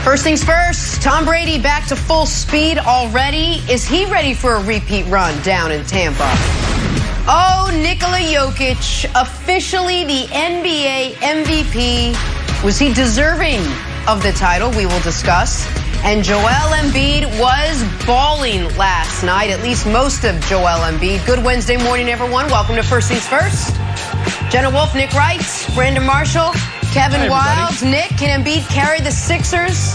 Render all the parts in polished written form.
First things first, Tom Brady back to full speed already. Is he ready for a repeat run down in Tampa? Oh, Nikola Jokic, officially the NBA MVP. Was he deserving of the title? We will discuss. And Joel Embiid was balling last night, at least most of Joel Embiid. Good Wednesday morning, everyone. Welcome to First Things First. Jenna Wolfe, Nick Wright, Brandon Marshall, Kevin Wildes. Nick, can Embiid carry the Sixers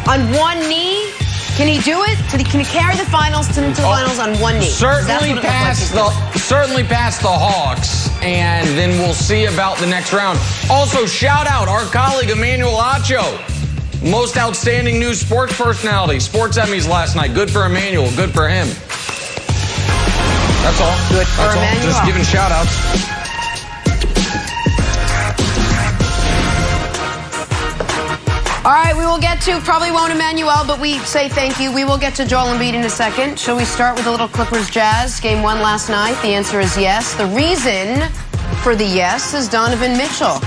on one knee? Can he do it? Can he carry the finals to the finals on one knee? Certainly past the Hawks, and then we'll see about the next round. Also, shout out our colleague Emmanuel Acho, most outstanding news sports personality, Sports Emmys last night. Good for Emmanuel. Good for him. That's all. Good for Emmanuel. Just giving shout outs. All right, we will get to, probably won't Emmanuel, but we say thank you. We will get to Joel Embiid in a second. Shall we start with a little Clippers Jazz? Game 1 last night. The answer is yes. The reason for the yes is Donovan Mitchell.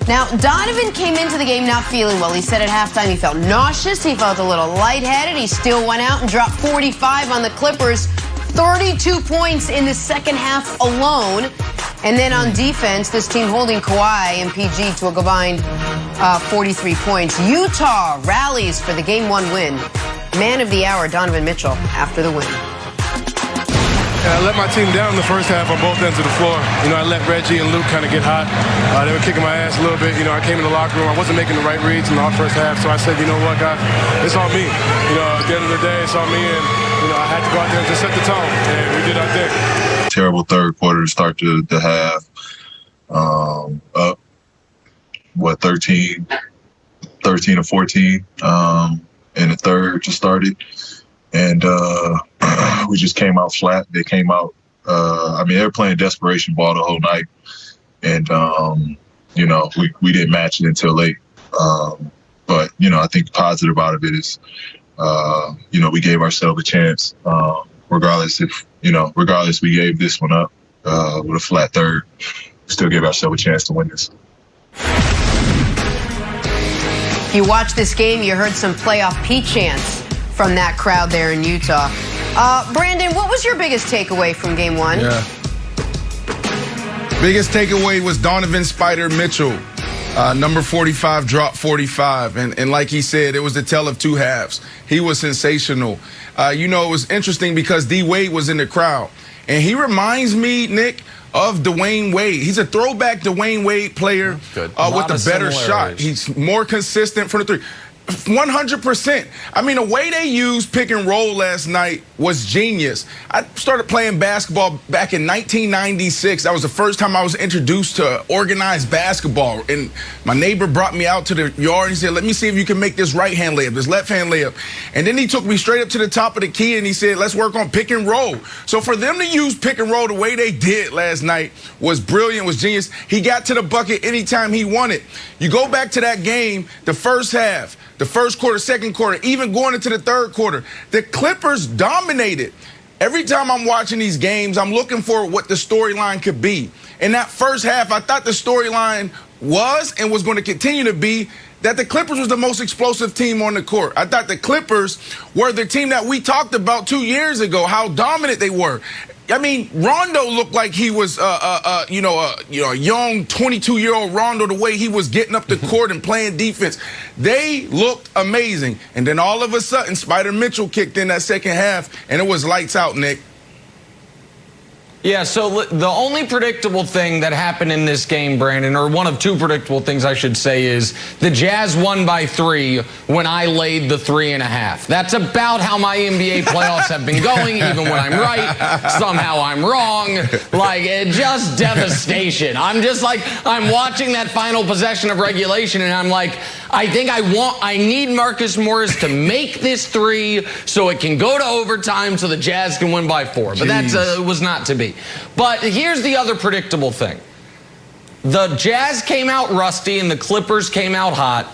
Now, Donovan came into the game not feeling well. He said at halftime he felt nauseous. He felt a little lightheaded. He still went out and dropped 45 on the Clippers. 32 points in the second half alone. And then on defense, this team holding Kawhi and PG to a combined 43 points. Utah rallies for the Game 1 win. Man of the hour, Donovan Mitchell, after the win. I let my team down in the first half on both ends of the floor. I let Reggie and Luke kind of get hot. They were kicking my ass a little bit. I came in the locker room. I wasn't making the right reads in the first half. So I said, you know what, guys, it's on me. At the end of the day, it's on me. And, I had to go out there and just set the tone. And we did our thing. Terrible third quarter to start the half. Up, 13 or 14 in the third just started. And we just came out flat. They came out, they were playing desperation ball the whole night. And, we didn't match it until late. But, I think the positive out of it is, we gave ourselves a chance. Regardless we gave this one up with a flat third, we still gave ourselves a chance to win this. You watched this game, you heard some playoff P chants from that crowd there in Utah. Brandon, what was your biggest takeaway from Game 1? Yeah. Biggest takeaway was Donovan Spider Mitchell. Number 45 dropped 45. And like he said, it was the tale of two halves. He was sensational. It was interesting because D. Wade was in the crowd. And he reminds me, Nick, of Dwayne Wade. He's a throwback Dwayne Wade player with a better shot. He's more consistent from the three. 100%. The way they used pick and roll last night was genius. I started playing basketball back in 1996. That was the first time I was introduced to organized basketball. And my neighbor brought me out to the yard and he said, let me see if you can make this right hand layup, this left hand layup. And then he took me straight up to the top of the key and he said, let's work on pick and roll. So for them to use pick and roll the way they did last night was brilliant, was genius. He got to the bucket anytime he wanted. You go back to that game, the first half, the first quarter, second quarter, even going into the third quarter, the Clippers dominated. Every time I'm watching these games, I'm looking for what the storyline could be. In that first half, I thought the storyline was and was going to continue to be that the Clippers was the most explosive team on the court. I thought the Clippers were the team that we talked about 2 years ago, how dominant they were. Rondo looked like he was, a young 22-year-old Rondo, the way he was getting up the court and playing defense. They looked amazing. And then all of a sudden, Spider Mitchell kicked in that second half, and it was lights out, Nick. Yeah, so the only predictable thing that happened in this game, Brandon, or one of two predictable things I should say, is the Jazz won by 3 when I laid the 3.5. That's about how my NBA playoffs have been going, even when I'm right. Somehow I'm wrong. Just devastation. I'm watching that final possession of regulation, and I'm like, I need Marcus Morris to make this 3 so it can go to overtime so the Jazz can win by 4. But that was not to be. But here's the other predictable thing. The Jazz came out rusty and the Clippers came out hot.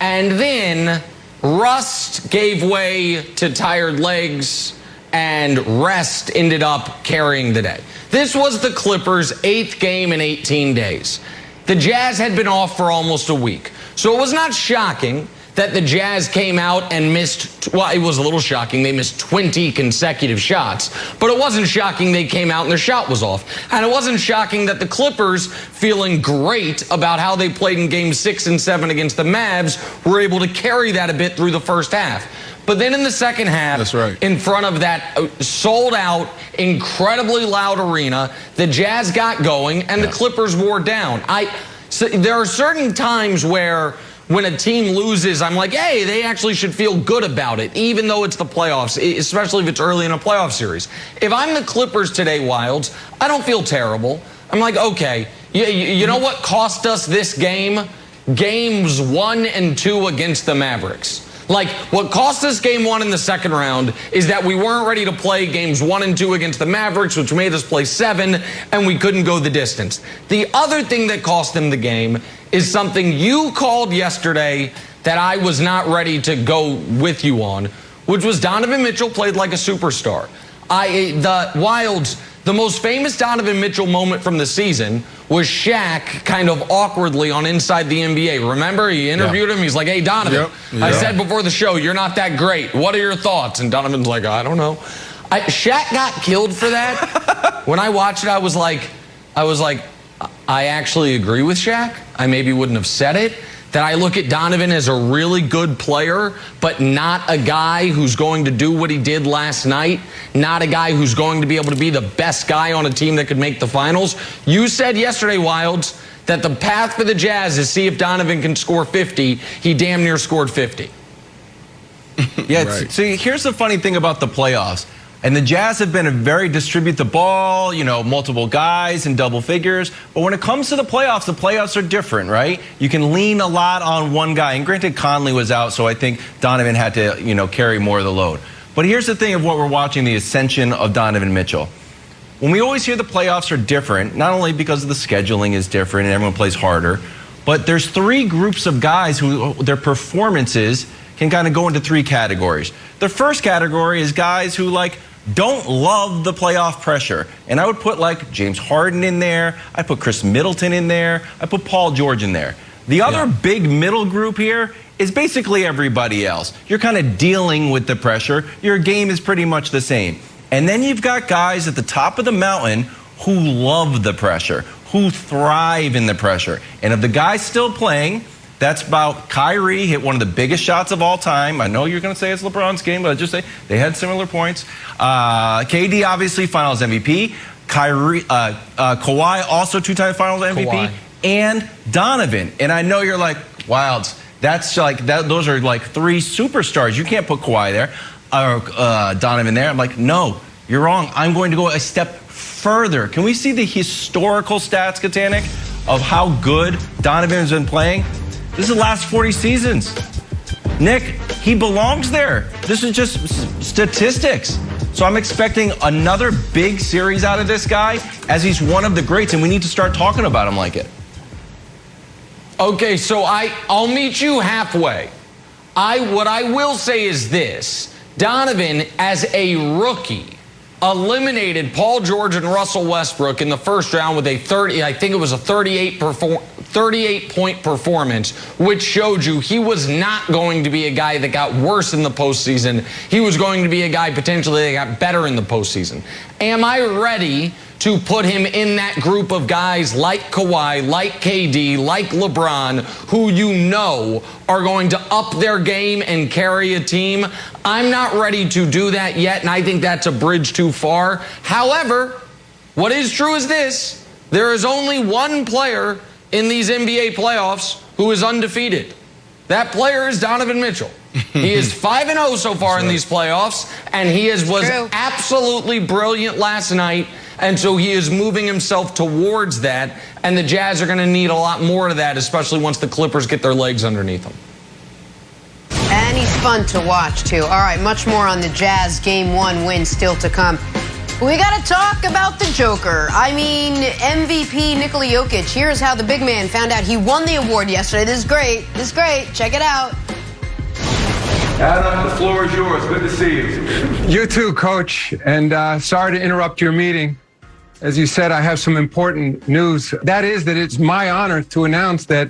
And then rust gave way to tired legs and rest ended up carrying the day. This was the Clippers' 8th game in 18 days. The Jazz had been off for almost a week. So it was not shocking that the Jazz came out and missed, well, it was a little shocking. They missed 20 consecutive shots. But it wasn't shocking they came out and their shot was off. And it wasn't shocking that the Clippers, feeling great about how they played in games 6 and 7 against the Mavs, were able to carry that a bit through the first half. But then in the second half, that's right, in front of that sold-out, incredibly loud arena, the Jazz got going and the Clippers wore down. So there are certain times where when a team loses, I'm like, hey, they actually should feel good about it, even though it's the playoffs, especially if it's early in a playoff series. If I'm the Clippers today, Wilds, I don't feel terrible. I'm like, okay, you know what cost us this game? Games 1 and 2 against the Mavericks. Like, what cost us game 1 in the second round is that we weren't ready to play games 1 and 2 against the Mavericks, which made us play 7, and we couldn't go the distance. The other thing that cost them the game is something you called yesterday that I was not ready to go with you on, which was Donovan Mitchell played like a superstar. The Wilds, the most famous Donovan Mitchell moment from the season was Shaq kind of awkwardly on Inside the NBA. Remember, he interviewed him. He's like, hey, Donovan, I said before the show, you're not that great. What are your thoughts? And Donovan's like, I don't know. Shaq got killed for that. When I watched it, I was like, I actually agree with Shaq. I maybe wouldn't have said it. That I look at Donovan as a really good player, but not a guy who's going to do what he did last night, not a guy who's going to be able to be the best guy on a team that could make the finals. You said yesterday, Wilds, that the path for the Jazz is see if Donovan can score 50. He damn near scored 50. Yeah, right. See, here's the funny thing about the playoffs. And the Jazz have been a very distribute the ball, multiple guys in double figures. But when it comes to the playoffs are different, right? You can lean a lot on one guy. And granted, Conley was out, so I think Donovan had to, carry more of the load. But here's the thing of what we're watching, the ascension of Donovan Mitchell. When we always hear the playoffs are different, not only because of the scheduling is different and everyone plays harder, but there's 3 groups of guys who their performances can kind of go into 3 categories. The first category is guys who don't love the playoff pressure. And I would put James Harden in there. I put Chris Middleton in there. I put Paul George in there. The other big middle group here is basically everybody else. You're kind of dealing with the pressure. Your game is pretty much the same. And then you've got guys at the top of the mountain who love the pressure, who thrive in the pressure. And of the guys still playing, that's about Kyrie hit one of the biggest shots of all time. I know you're going to say it's LeBron's game, but I'll just say they had similar points. KD, obviously, Finals MVP. Kawhi, also 2-time Finals MVP. Kawhi. And Donovan. And I know you're like, Wilds, that's those are 3 superstars. You can't put Kawhi there or Donovan there. I'm like, no, you're wrong. I'm going to go a step further. Can we see the historical stats, Katanik, of how good Donovan has been playing? This is the last 40 seasons. Nick, he belongs there. This is just statistics. So I'm expecting another big series out of this guy as he's one of the greats, and we need to start talking about him like it. Okay, so I'll meet you halfway. What I will say is this. Donovan, as a rookie, eliminated Paul George and Russell Westbrook in the first round with a 38-point performance, which showed you he was not going to be a guy that got worse in the postseason. He was going to be a guy potentially that got better in the postseason. Am I ready to put him in that group of guys like Kawhi, like KD, like LeBron, who are going to up their game and carry a team? I'm not ready to do that yet, and I think that's a bridge too far. However, what is true is this. There is only one player in these NBA playoffs who is undefeated. That player is Donovan Mitchell. He is 5-0 so far in these playoffs, and he was absolutely brilliant last night. And so he is moving himself towards that, and the Jazz are going to need a lot more of that, especially once the Clippers get their legs underneath them. And he's fun to watch, too. All right, much more on the Jazz Game 1 win still to come. We got to talk about the Joker. I mean, MVP Nikola Jokic. Here's how the big man found out he won the award yesterday. This is great. This is great. Check it out. Adam, the floor is yours. Good to see you. You too, Coach. And sorry to interrupt your meeting. As you said, I have some important news. That it's my honor to announce that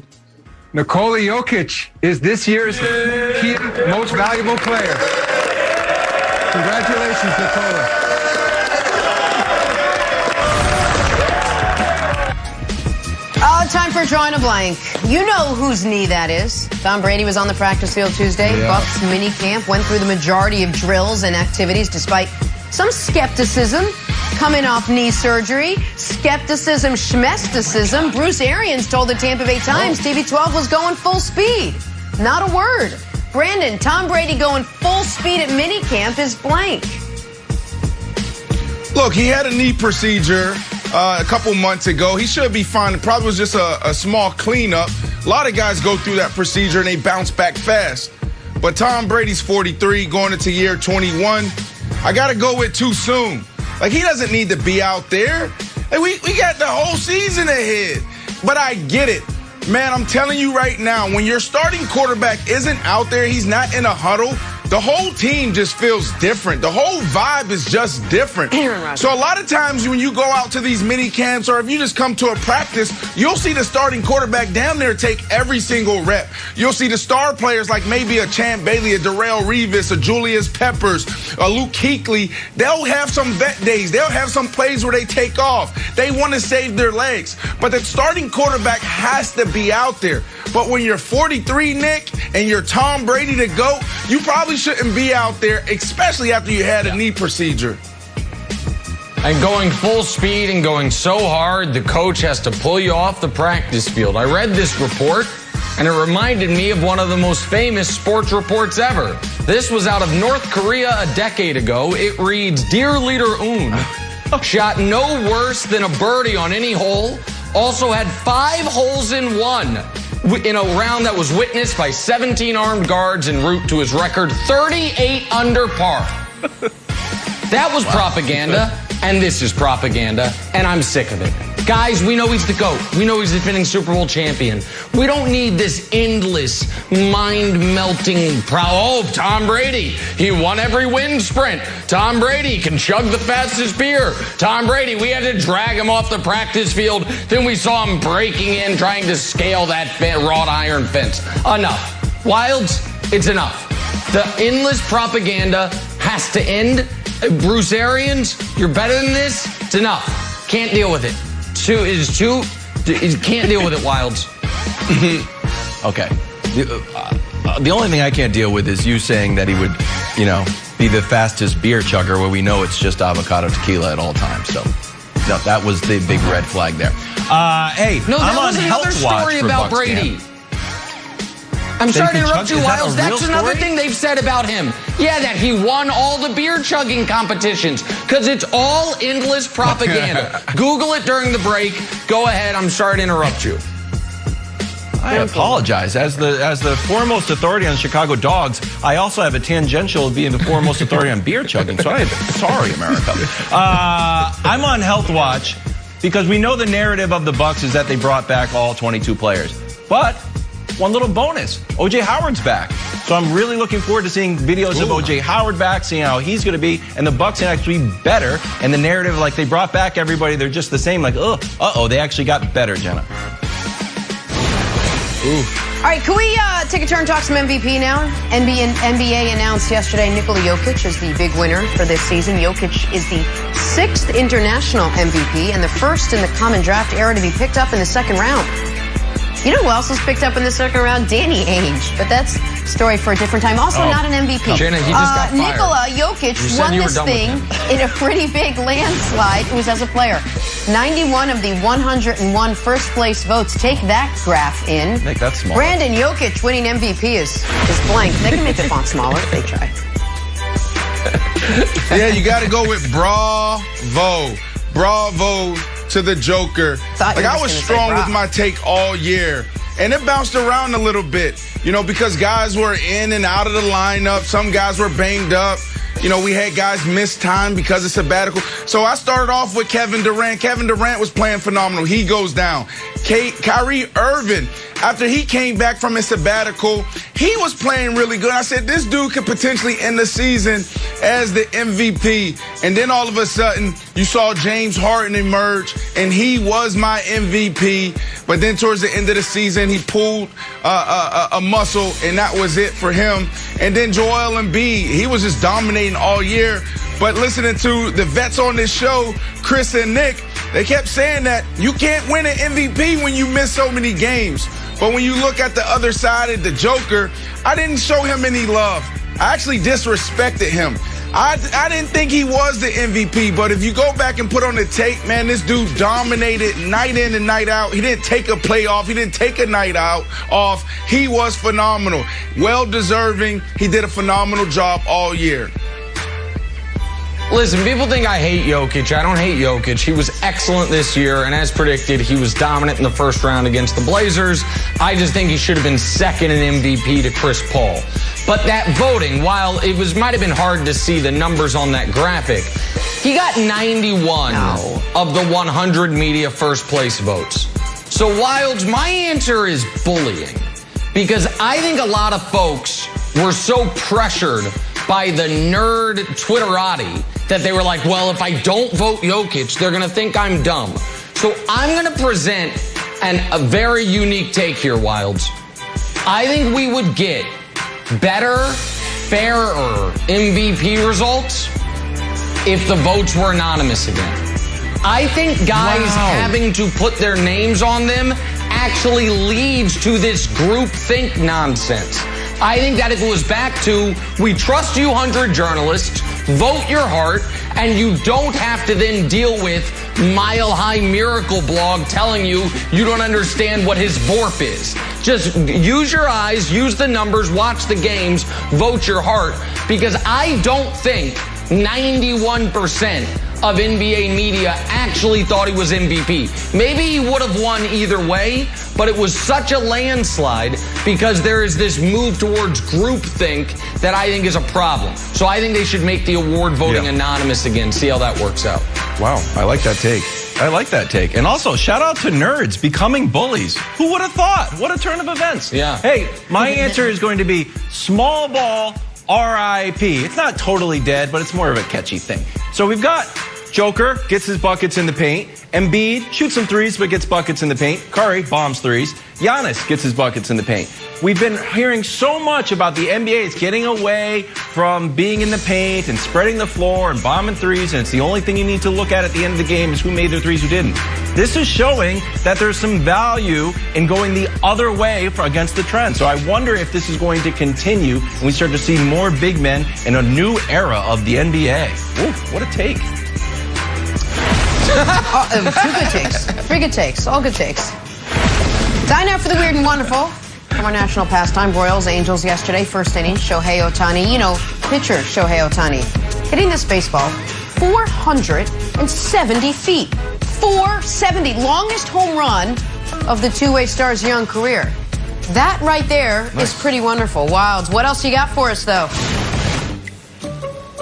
Nikola Jokic is this year's Kia Most Valuable Player. Congratulations, Nikola. Time for drawing a blank. You know whose knee that is. Tom Brady was on the practice field Tuesday. Yeah. Bucs mini camp went through the majority of drills and activities despite some skepticism coming off knee surgery. Skepticism, schmesticism. Bruce Arians told the Tampa Bay Times TB12 was going full speed. Not a word. Brandon, Tom Brady going full speed at mini camp is blank. Look, he had a knee procedure a couple months ago. He should be fine. It probably was just a small cleanup. A lot of guys go through that procedure and they bounce back fast. But Tom Brady's 43, going into year 21. I got to go with too soon. Like, he doesn't need to be out there. Hey, we got the whole season ahead. But I get it. Man, I'm telling you right now, when your starting quarterback isn't out there, he's not in a huddle, the whole team just feels different. The whole vibe is just different. So a lot of times when you go out to these mini camps or if you just come to a practice, you'll see the starting quarterback down there take every single rep. You'll see the star players like maybe a Champ Bailey, a Darrelle Revis, a Julius Peppers, a Luke Kuechly. They'll have some vet days. They'll have some plays where they take off. They want to save their legs. But the starting quarterback has to be out there. But when you're 43, Nick, and you're Tom Brady to go, you probably shouldn't be out there, especially after you had a knee procedure. And going full speed and going so hard, the coach has to pull you off the practice field. I read this report, and it reminded me of one of the most famous sports reports ever. This was out of North Korea a decade ago. It reads, Dear Leader Un shot no worse than a birdie on any hole, also had 5 holes in one in a round that was witnessed by 17 armed guards en route to his record 38 under par. That was propaganda, and this is propaganda, and I'm sick of it. Guys, we know he's the GOAT. We know he's the defending Super Bowl champion. We don't need this endless, mind-melting oh, Tom Brady. He won every wind sprint. Tom Brady can chug the fastest beer. Tom Brady, we had to drag him off the practice field. Then we saw him breaking in, trying to scale that wrought iron fence. Enough. Wilds, it's enough. The endless propaganda has to end. Bruce Arians, you're better than this. It's enough. Can't deal with it. You can't deal with it, Wilds. Okay. The only thing I can't deal with is you saying that he would, be the fastest beer chugger where we know it's just avocado tequila at all times. So, no, that was the big red flag there. Hey, no, that I'm was on another Health Watch story for about Bucks Brady. Camp. I'm sorry to interrupt you, Is that Wilds. a real That's another story? thing they've said about him. Yeah, that he won all the beer chugging competitions because it's all endless propaganda. Google it during the break. Go ahead. I'm sorry to interrupt you. I apologize. As the foremost authority on Chicago dogs, I also have a tangential of being the foremost authority on beer chugging. So sorry, America. I'm on Health Watch because we know the narrative of the Bucks is that they brought back all 22 players. But one little bonus, O.J. Howard's back. So I'm really looking forward to seeing videos of O.J. Howard back, seeing how he's going to be. And the Bucks can actually be better. And the narrative, like they brought back everybody, they're just the same. Like, they actually got better, Jenna. All right, can we take a turn and talk some MVP now? NBA announced yesterday Nikola Jokic is the big winner for this season. Jokic is the 6th international MVP and the first in the common draft era to be picked up in the second round. You know who else was picked up in the second round? Danny Ainge. But that's a story for a different time. Also not an MVP. Jenna, he just got fired. Nikola Jokic won this thing in a pretty big landslide. It was as a player. 91 of the 101 first place votes. Take that graph in. Make that smaller. Brandon Jokic winning MVP is blank. They can make the font smaller if they try. Yeah, you got to go with bravo. Bravo to the Joker. I was strong with my take all year, and it bounced around a little bit, because guys were in and out of the lineup. Some guys were banged up. We had guys miss time because of sabbatical. So I started off with Kevin Durant. Kevin Durant was playing phenomenal. He goes down. Kyrie Irving, after he came back from his sabbatical, he was playing really good. I said, this dude could potentially end the season as the MVP. And then all of a sudden, you saw James Harden emerge, and he was my MVP. But then towards the end of the season, he pulled a muscle, and that was it for him. And then Joel Embiid, he was just dominating all year. But listening to the vets on this show, Chris and Nick, they kept saying that you can't win an MVP when you miss so many games. But when you look at the other side of the Joker, I didn't show him any love. I actually disrespected him. I didn't think he was the MVP, but if you go back and put on the tape, man, this dude dominated night in and night out. He didn't take a play off. He didn't take a night off. He was phenomenal. Well-deserving. He did a phenomenal job all year. Listen, people think I hate Jokic. I don't hate Jokic. He was excellent this year, and as predicted, he was dominant in the first round against the Blazers. I just think he should have been second in MVP to Chris Paul. But that voting, while it might have been hard to see the numbers on that graphic, he got 91 of the 100 media first place votes. So, Wilds, my answer is bullying, because I think a lot of folks were so pressured by the nerd Twitterati that they were like, well, if I don't vote Jokic, they're going to think I'm dumb. So I'm going to present a very unique take here, Wilds. I think we would get better, fairer MVP results if the votes were anonymous again. I think guys having to put their names on them actually leads to this groupthink nonsense. I think that if it was back to, we trust you 100 journalists, vote your heart, and you don't have to then deal with Mile High Miracle blog telling you you don't understand what his VORP is. Just use your eyes, use the numbers, watch the games, vote your heart, because I don't think 91% of NBA media actually thought he was MVP. Maybe he would have won either way, but it was such a landslide because there is this move towards groupthink that I think is a problem. So I think they should make the award voting anonymous again. See how that works out. Wow, I like that take. I like that take. And also, shout out to nerds becoming bullies. Who would have thought? What a turn of events. Yeah. Hey, my answer is going to be small ball RIP. It's not totally dead, but it's more of a catchy thing. So we've got Joker gets his buckets in the paint. Embiid shoots some threes but gets buckets in the paint. Curry bombs threes. Giannis gets his buckets in the paint. We've been hearing so much about the NBA. It's getting away from being in the paint and spreading the floor and bombing threes, and it's the only thing you need to look at the end of the game is who made their threes, who didn't. This is showing that there's some value in going the other way against the trend. So I wonder if this is going to continue and we start to see more big men in a new era of the NBA. Ooh, what a take. Two good takes. Three good takes. All good takes. Time now for the weird and wonderful. From our national pastime, Royals, Angels yesterday, first inning, Shohei Ohtani. You know, pitcher Shohei Ohtani. Hitting this baseball 470 feet. 470. Longest home run of the two-way star's young career. That right there is pretty wonderful. Wilds, what else you got for us, though?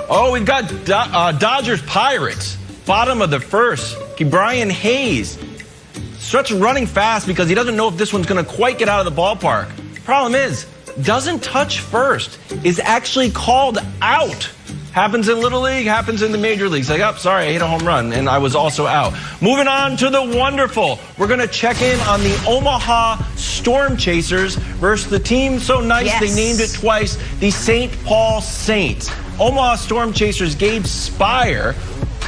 Oh, we've got Dodgers Pirates. Bottom of the first. Brian Hayes starts running fast because he doesn't know if this one's going to quite get out of the ballpark. Problem is, doesn't touch first, is actually called out. Happens in Little League, happens in the major leagues. Like, oh, sorry, I hit a home run, and I was also out. Moving on to the wonderful. We're going to check in on the Omaha Storm Chasers versus the team so nice they named it twice, the St. Paul Saints. Omaha Storm Chasers Gabe Spire.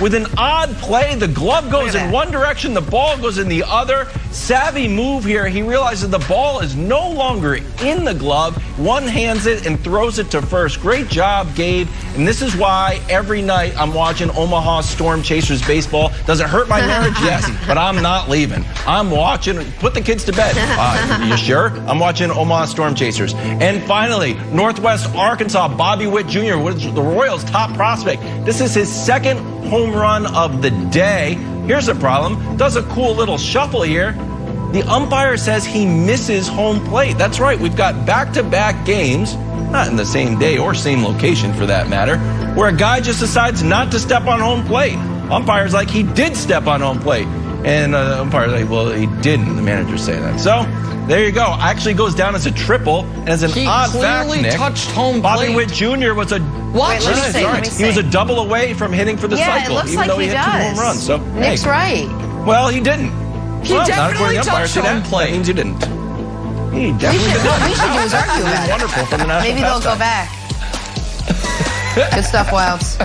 With an odd play, the glove goes in one direction, the ball goes in the other. Savvy move here. He realizes the ball is no longer in the glove. One-hands it and throws it to first. Great job, Gabe. And this is why every night I'm watching Omaha Storm Chasers baseball. Does it hurt my marriage? Yes, but I'm not leaving. I'm watching. Put the kids to bed. You sure? I'm watching Omaha Storm Chasers. And finally, Northwest Arkansas, Bobby Witt Jr., the Royals' top prospect. This is his second home run of the day. Here's a problem. Does a cool little shuffle here. The umpire says he misses home plate. That's right. We've got back-to-back games, not in the same day or same location for that matter, where a guy just decides not to step on home plate. Umpire's like, he did step on home plate. And the umpire was like, well, he didn't. The manager say that. So there you go. Actually goes down as a triple. And as an odd fact, clearly Nick, touched home Bobby plate. Witt Jr. was a Wait, let me see, let me see. He was a double away from hitting for the Yeah, cycle, it looks even like though he hit does. 2 home runs. So Nick's hey. right. Well, he didn't. He Well, not definitely according to the umpire. touched See that? home plate. That means you didn't. He We definitely should, did what not. we should do is argue about it. Wonderful from the national Maybe they'll go pastime. back. Good stuff, Wilds.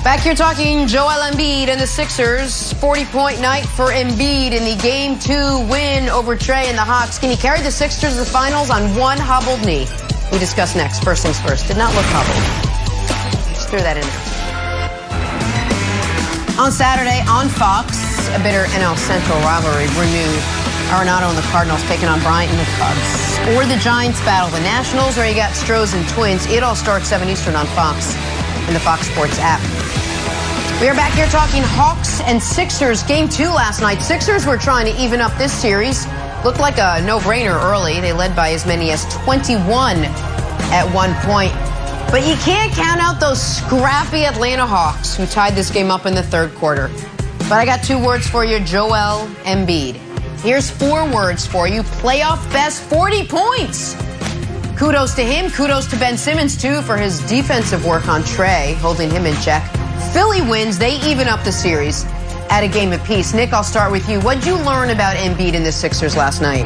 Back here talking Joel Embiid and the Sixers. 40-point night for Embiid in the Game 2 win over Trey and the Hawks. Can he carry the Sixers to the finals on one hobbled knee? We discuss next. First things first. Did not look hobbled. Just threw that in there. On Saturday on Fox, a bitter NL Central rivalry renewed. Arenado and the Cardinals taking on Bryant and the Cubs. Or the Giants battle the Nationals, or you got Stros and Twins. It all starts 7 Eastern on Fox in the Fox Sports app. We are back here talking Hawks and Sixers. Game 2 last night. Sixers were trying to even up this series. Looked like a no-brainer early. They led by as many as 21 at one point. But you can't count out those scrappy Atlanta Hawks who tied this game up in the third quarter. But I got 2 words for you, Joel Embiid. Here's 4 words for you. Playoff best, 40 points. Kudos to him. Kudos to Ben Simmons, too, for his defensive work on Trey, holding him in check. Philly wins. They even up the series at a game apiece. Nick, I'll start with you. What'd you learn about Embiid and the Sixers last night?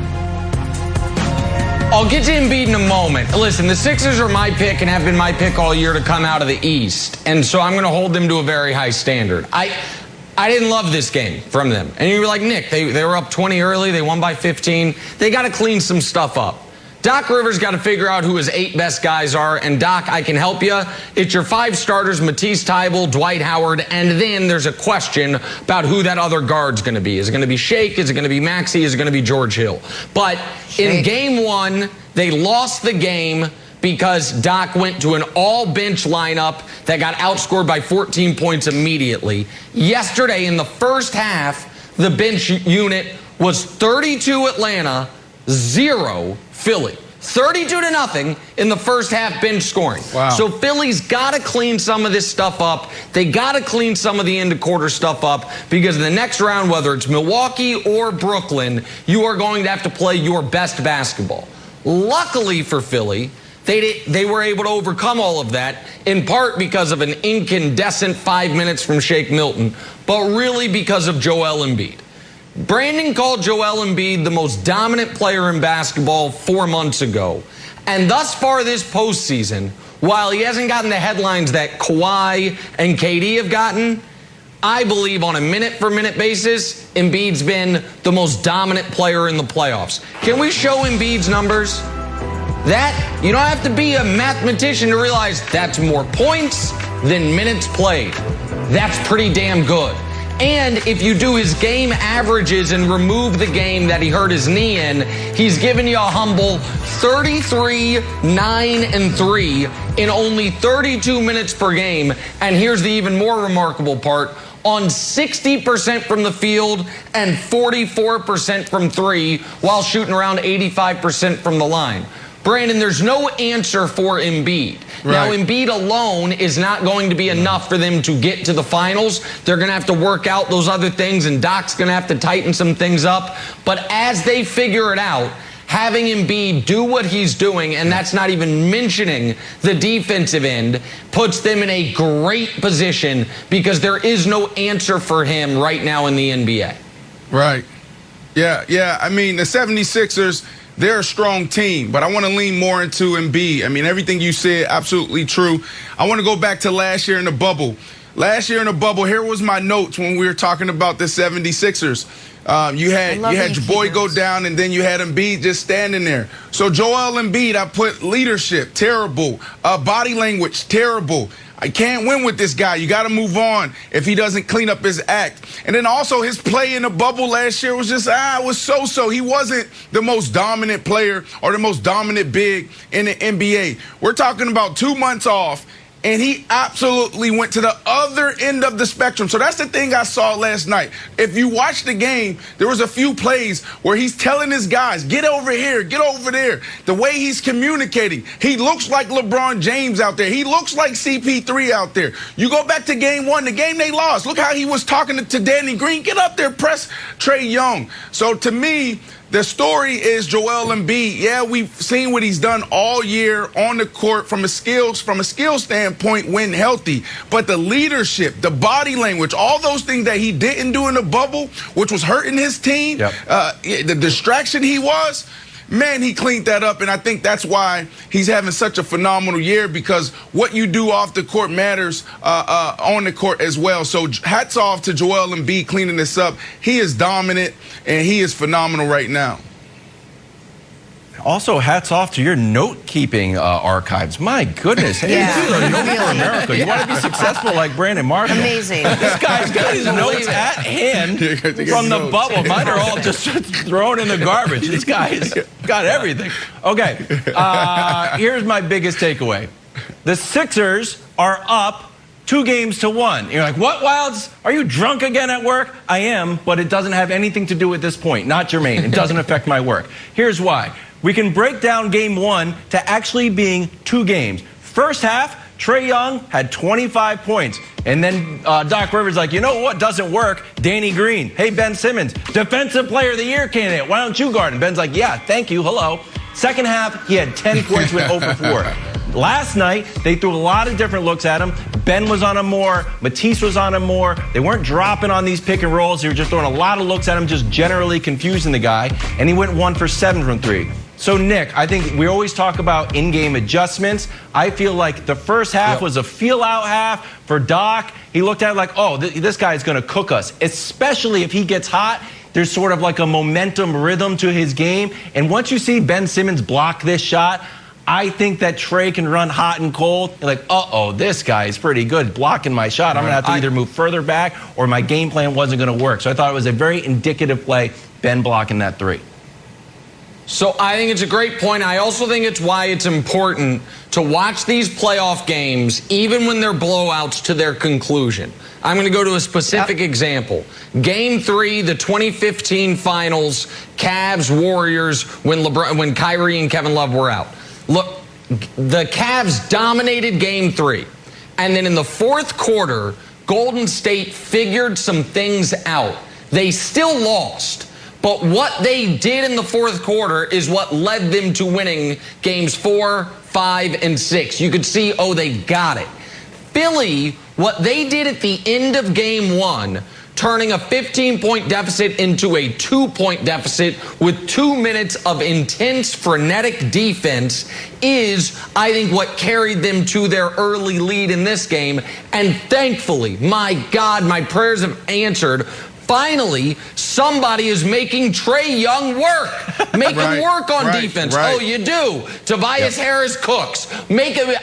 I'll get to Embiid in a moment. Listen, the Sixers are my pick and have been my pick all year to come out of the East. And so I'm going to hold them to a very high standard. I didn't love this game from them. And you were like, Nick, they were up 20 early. They won by 15. They got to clean some stuff up. Doc Rivers got to figure out who his 8 best guys are. And, Doc, I can help you. It's your 5 starters, Matisse Thybulle, Dwight Howard, and then there's a question about who that other guard's going to be. Is it going to be Shake? Is it going to be Maxey? Is it going to be George Hill? But in Game 1, they lost the game because Doc went to an all-bench lineup that got outscored by 14 points immediately. Yesterday, in the first half, the bench unit was 32 Atlanta, 0 Philly. 32-0 in the first half bench scoring. Wow. So Philly's got to clean some of this stuff up. They got to clean some of the end of quarter stuff up because in the next round, whether it's Milwaukee or Brooklyn, you are going to have to play your best basketball. Luckily for Philly, they were able to overcome all of that, in part because of an incandescent 5 minutes from Shake Milton, but really because of Joel Embiid. Brandon called Joel Embiid the most dominant player in basketball 4 months ago. And thus far this postseason, while he hasn't gotten the headlines that Kawhi and KD have gotten, I believe on a minute-for-minute basis, Embiid's been the most dominant player in the playoffs. Can we show Embiid's numbers? That, you don't have to be a mathematician to realize that's more points than minutes played. That's pretty damn good. And if you do his game averages and remove the game that he hurt his knee in, he's given you a humble 33, 9, and 3 in only 32 minutes per game. And here's the even more remarkable part. On 60% from the field and 44% from 3 while shooting around 85% from the line. Brandon, there's no answer for Embiid. Right. Now, Embiid alone is not going to be enough for them to get to the finals. They're going to have to work out those other things, and Doc's going to have to tighten some things up. But as they figure it out, having Embiid do what he's doing, and that's not even mentioning the defensive end, puts them in a great position because there is no answer for him right now in the NBA. Right. Yeah. I mean, the 76ers, they're a strong team, but I want to lean more into Embiid. I mean, everything you said, absolutely true. I want to go back to last year in the bubble. Last year in the bubble, here was my notes when we were talking about the 76ers. You had your boy go down, and then you had Embiid just standing there. So Joel Embiid, I put leadership, terrible. Body language, terrible. I can't win with this guy. You got to move on if he doesn't clean up his act. And then also his play in the bubble last year was just, it was so-so. He wasn't the most dominant player or the most dominant big in the NBA. We're talking about 2 months off. and he absolutely went to the other end of the spectrum. So that's the thing I saw last night. If you watch the game, there was a few plays where he's telling his guys, get over here, get over there. The way he's communicating, he looks like LeBron James out there. He looks like CP3 out there. You go back to game one, the game they lost. Look how he was talking to Danny Green. Get up there, press Trae Young. So to me, the story is Joel Embiid. Yeah, we've seen what he's done all year on the court from a skills standpoint when healthy. But the leadership, the body language, all those things that he didn't do in the bubble, which was hurting his team, the distraction he was, man, he cleaned that up, and I think that's why he's having such a phenomenal year, because what you do off the court matters on the court as well. So hats off to Joel Embiid cleaning this up. He is dominant, and he is phenomenal right now. Also, hats off to your note-keeping archives. My goodness. Hey, Yeah, you do a note really. for America. You want to be successful like Brandon Marshall. Amazing. This guy's got his notes at hand from the bubble. Mine are all just thrown in the garbage. This guy's got everything. Okay, here's my biggest takeaway. The Sixers are up 2-1. You're like, what, Wilds? Are you drunk again at work? I am, but it doesn't have anything to do with this point. Not germane. It doesn't affect my work. Here's why. We can break down game one to actually being 2 games. First half, Trae Young had 25 points. And then Doc Rivers like, you know what doesn't work? Danny Green. Hey, Ben Simmons, Defensive Player of the Year candidate. Why don't you guard him? Ben's like, yeah, thank you. Hello. Second half, he had 10 points with 0 for 4. Last night, they threw a lot of different looks at him. Ben was on him more. Matisse was on him more. They weren't dropping on these pick and rolls. They were just throwing a lot of looks at him, just generally confusing the guy. And he went 1 for 7 from 3. So, Nick, I think we always talk about in-game adjustments. I feel like the first half was a feel-out half for Doc. He looked at it like, oh, this guy's going to cook us, especially if he gets hot. There's sort of like a momentum rhythm to his game. And once you see Ben Simmons block this shot, I think that Trae can run hot and cold. You're like, uh-oh, this guy is pretty good blocking my shot. I'm going to have to either move further back or my game plan wasn't going to work. So I thought it was a very indicative play, Ben blocking that 3. So I think it's a great point. I also think it's why it's important to watch these playoff games, even when they're blowouts, to their conclusion. I'm going to go to a specific example. Game 3, the 2015 Finals, Cavs-Warriors, when Kyrie and Kevin Love were out. Look, the Cavs dominated Game 3. And then in the fourth quarter, Golden State figured some things out. They still lost. But what they did in the fourth quarter is what led them to winning games 4, 5, and 6. You could see, oh, they got it. Philly, what they did at the end of game 1, turning a 15-point deficit into a 2-point deficit with 2 minutes of intense, frenetic defense, is, I think, what carried them to their early lead in this game. And thankfully, my God, my prayers have answered. Finally, somebody is making Trae Young work. Make him work on defense. Oh, you do. Tobias Harris cooks. Make him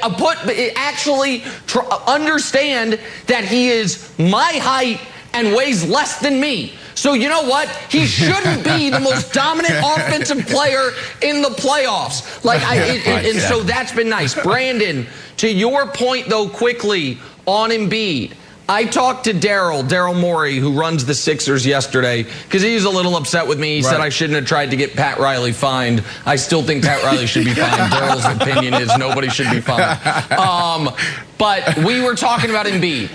understand that he is my height and weighs less than me. So you know what? He shouldn't be the most dominant offensive player in the playoffs. And so that's been nice. Brandon, to your point, though, quickly on Embiid. I talked to Daryl Morey, who runs the Sixers, yesterday, because he was a little upset with me. He said I shouldn't have tried to get Pat Riley fined. I still think Pat Riley should be fined. Daryl's opinion is nobody should be fined. But we were talking about Embiid,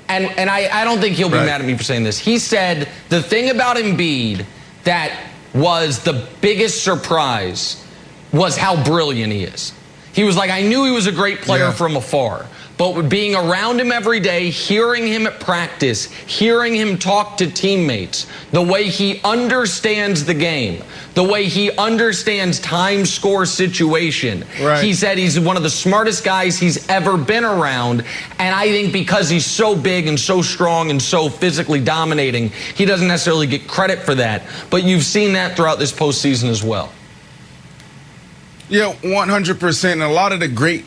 and I don't think he'll be mad at me for saying this. He said the thing about Embiid that was the biggest surprise was how brilliant he is. He was like, I knew he was a great player from afar. But being around him every day, hearing him at practice, hearing him talk to teammates, the way he understands the game, the way he understands time score situation. He said he's one of the smartest guys he's ever been around. And I think because he's so big and so strong and so physically dominating, he doesn't necessarily get credit for that. But you've seen that throughout this postseason as well. Yeah, 100%. And a lot of the great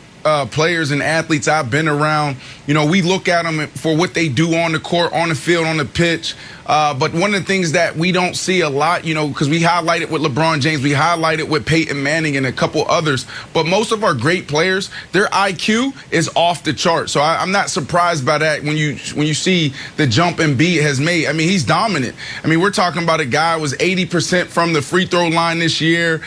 players and athletes I've been around, you know, we look at them for what they do on the court, on the field, on the pitch. But one of the things that we don't see a lot, you know, because we highlight it with LeBron James, we highlight it with Peyton Manning and a couple others, but most of our great players, their IQ is off the chart. So I'm not surprised by that when you see the jump Embiid has made. I mean, he's dominant. I mean, we're talking about a guy who was 80% from the free throw line this year,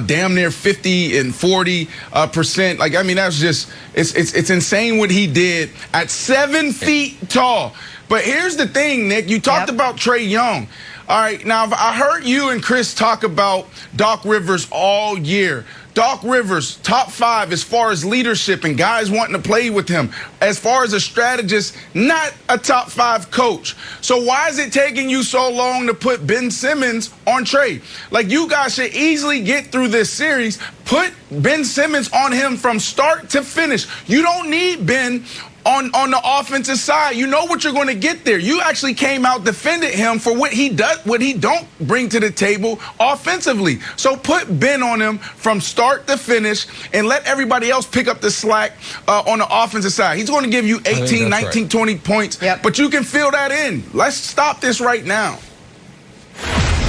damn near 50 and 40%. Like, I mean, that's just, it's insane what he did at 7 feet tall. But here's the thing, Nick. You talked about Trae Young. All right, now I heard you and Chris talk about Doc Rivers all year. Doc Rivers, top 5 as far as leadership and guys wanting to play with him. As far as a strategist, not a top 5 coach. So why is it taking you so long to put Ben Simmons on Trae? Like, you guys should easily get through this series. Put Ben Simmons on him from start to finish. You don't need Ben on the offensive side. You know what you're going to get there. You actually came out, defended him for what he does, what he don't bring to the table offensively. So put Ben on him from start to finish and let everybody else pick up the slack on the offensive side. He's going to give you 18, 19, right, 20 points, but you can fill that in. Let's stop this right now.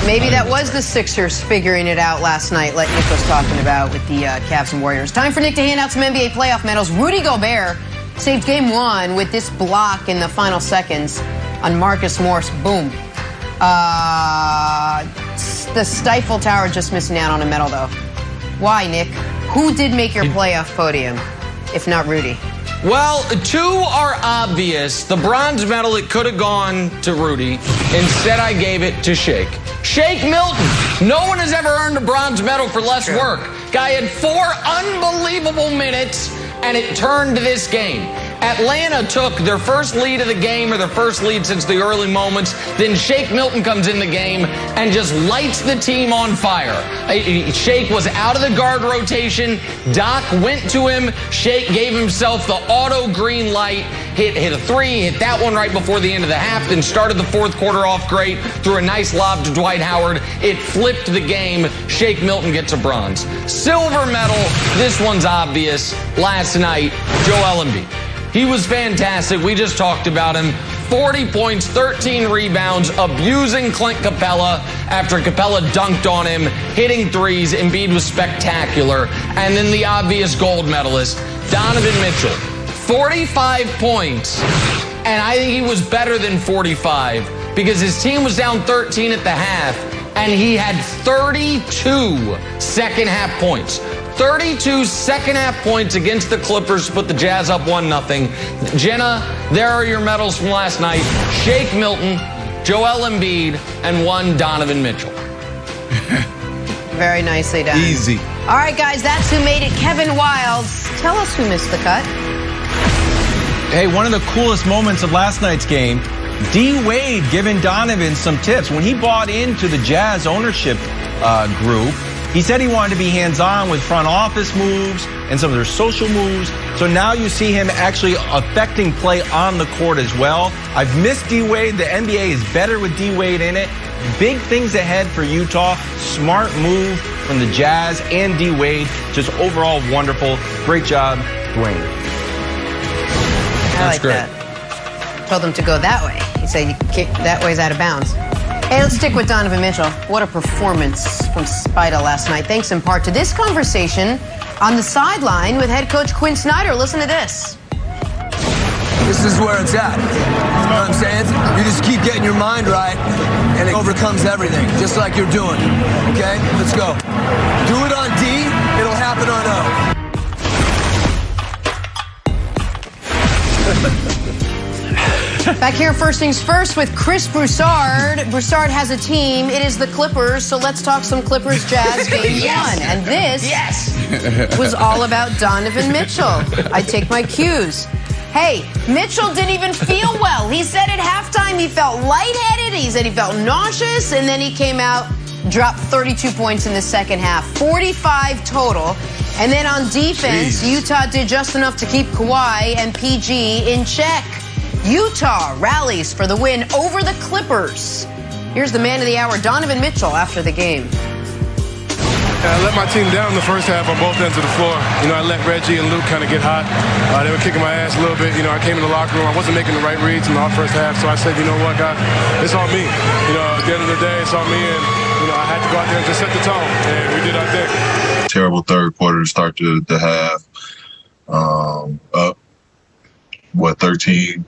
Maybe that was the Sixers figuring it out last night, like Nick was talking about with the Cavs and Warriors. Time for Nick to hand out some NBA playoff medals. Rudy Gobert saved game 1 with this block in the final seconds on Marcus Morris. Boom. The Stifle Tower just missing out on a medal, though. Why, Nick? Who did make your playoff podium, if not Rudy? Well, 2 are obvious. The bronze medal, it could have gone to Rudy. Instead, I gave it to Shake. Shake Milton. No one has ever earned a bronze medal for less work. Guy had 4 unbelievable minutes, and it turned this game. Atlanta took their first lead of the game, or their first lead since the early moments. Then Shake Milton comes in the game and just lights the team on fire. Shake was out of the guard rotation. Doc went to him. Shake gave himself the auto green light. Hit a 3, hit that one right before the end of the half, then started the fourth quarter off great, threw a nice lob to Dwight Howard. It flipped the game. Shake Milton gets a bronze. Silver medal, this one's obvious. Last night, Joel Embiid. He was fantastic. We just talked about him. 40 points, 13 rebounds, abusing Clint Capella after Capella dunked on him, hitting threes. Embiid was spectacular. And then the obvious gold medalist, Donovan Mitchell. 45 points. And I think he was better than 45 because his team was down 13 at the half, and he had 32 second half points. 32 second half points against the Clippers to put the Jazz up 1-0. Jenna, there are your medals from last night. Shake Milton, Joel Embiid, and 1 Donovan Mitchell. Very nicely done. Easy. All right, guys, that's who made it. Kevin Wildes. Tell us who missed the cut. Hey, one of the coolest moments of last night's game, D. Wade giving Donovan some tips. When he bought into the Jazz ownership group, he said he wanted to be hands-on with front office moves and some of their social moves. So now you see him actually affecting play on the court as well. I've missed D-Wade. The NBA is better with D-Wade in it. Big things ahead for Utah. Smart move from the Jazz and D-Wade. Just overall wonderful. Great job, Dwayne. I like that. Told him to go that way. He said that way's out of bounds. Hey, let's stick with Donovan Mitchell. What a performance from Spida last night. Thanks in part to this conversation on the sideline with head coach Quinn Snyder. Listen to this. This is where it's at. You know what I'm saying? You just keep getting your mind right, and it overcomes everything, just like you're doing. Okay? Let's go. Do it on D, it'll happen on O. Back here, first things first, with Chris Broussard. Broussard has a team. It is the Clippers, so let's talk some Clippers Jazz game 1. And this was all about Donovan Mitchell. I take my cues. Hey, Mitchell didn't even feel well. He said at halftime he felt lightheaded. He said he felt nauseous, and then he came out, dropped 32 points in the second half, 45 total. And then on defense, Utah did just enough to keep Kawhi and PG in check. Utah rallies for the win over the Clippers. Here's the man of the hour, Donovan Mitchell, after the game. I let my team down in the first half on both ends of the floor. You know, I let Reggie and Luke kind of get hot. They were kicking my ass a little bit. You know, I came in the locker room. I wasn't making the right reads in the first half, so I said, you know what, God, it's on me. You know, at the end of the day, it's on me, and, you know, I had to go out there and just set the tone, and we did our thing. Terrible third quarter to start the half. Up, 13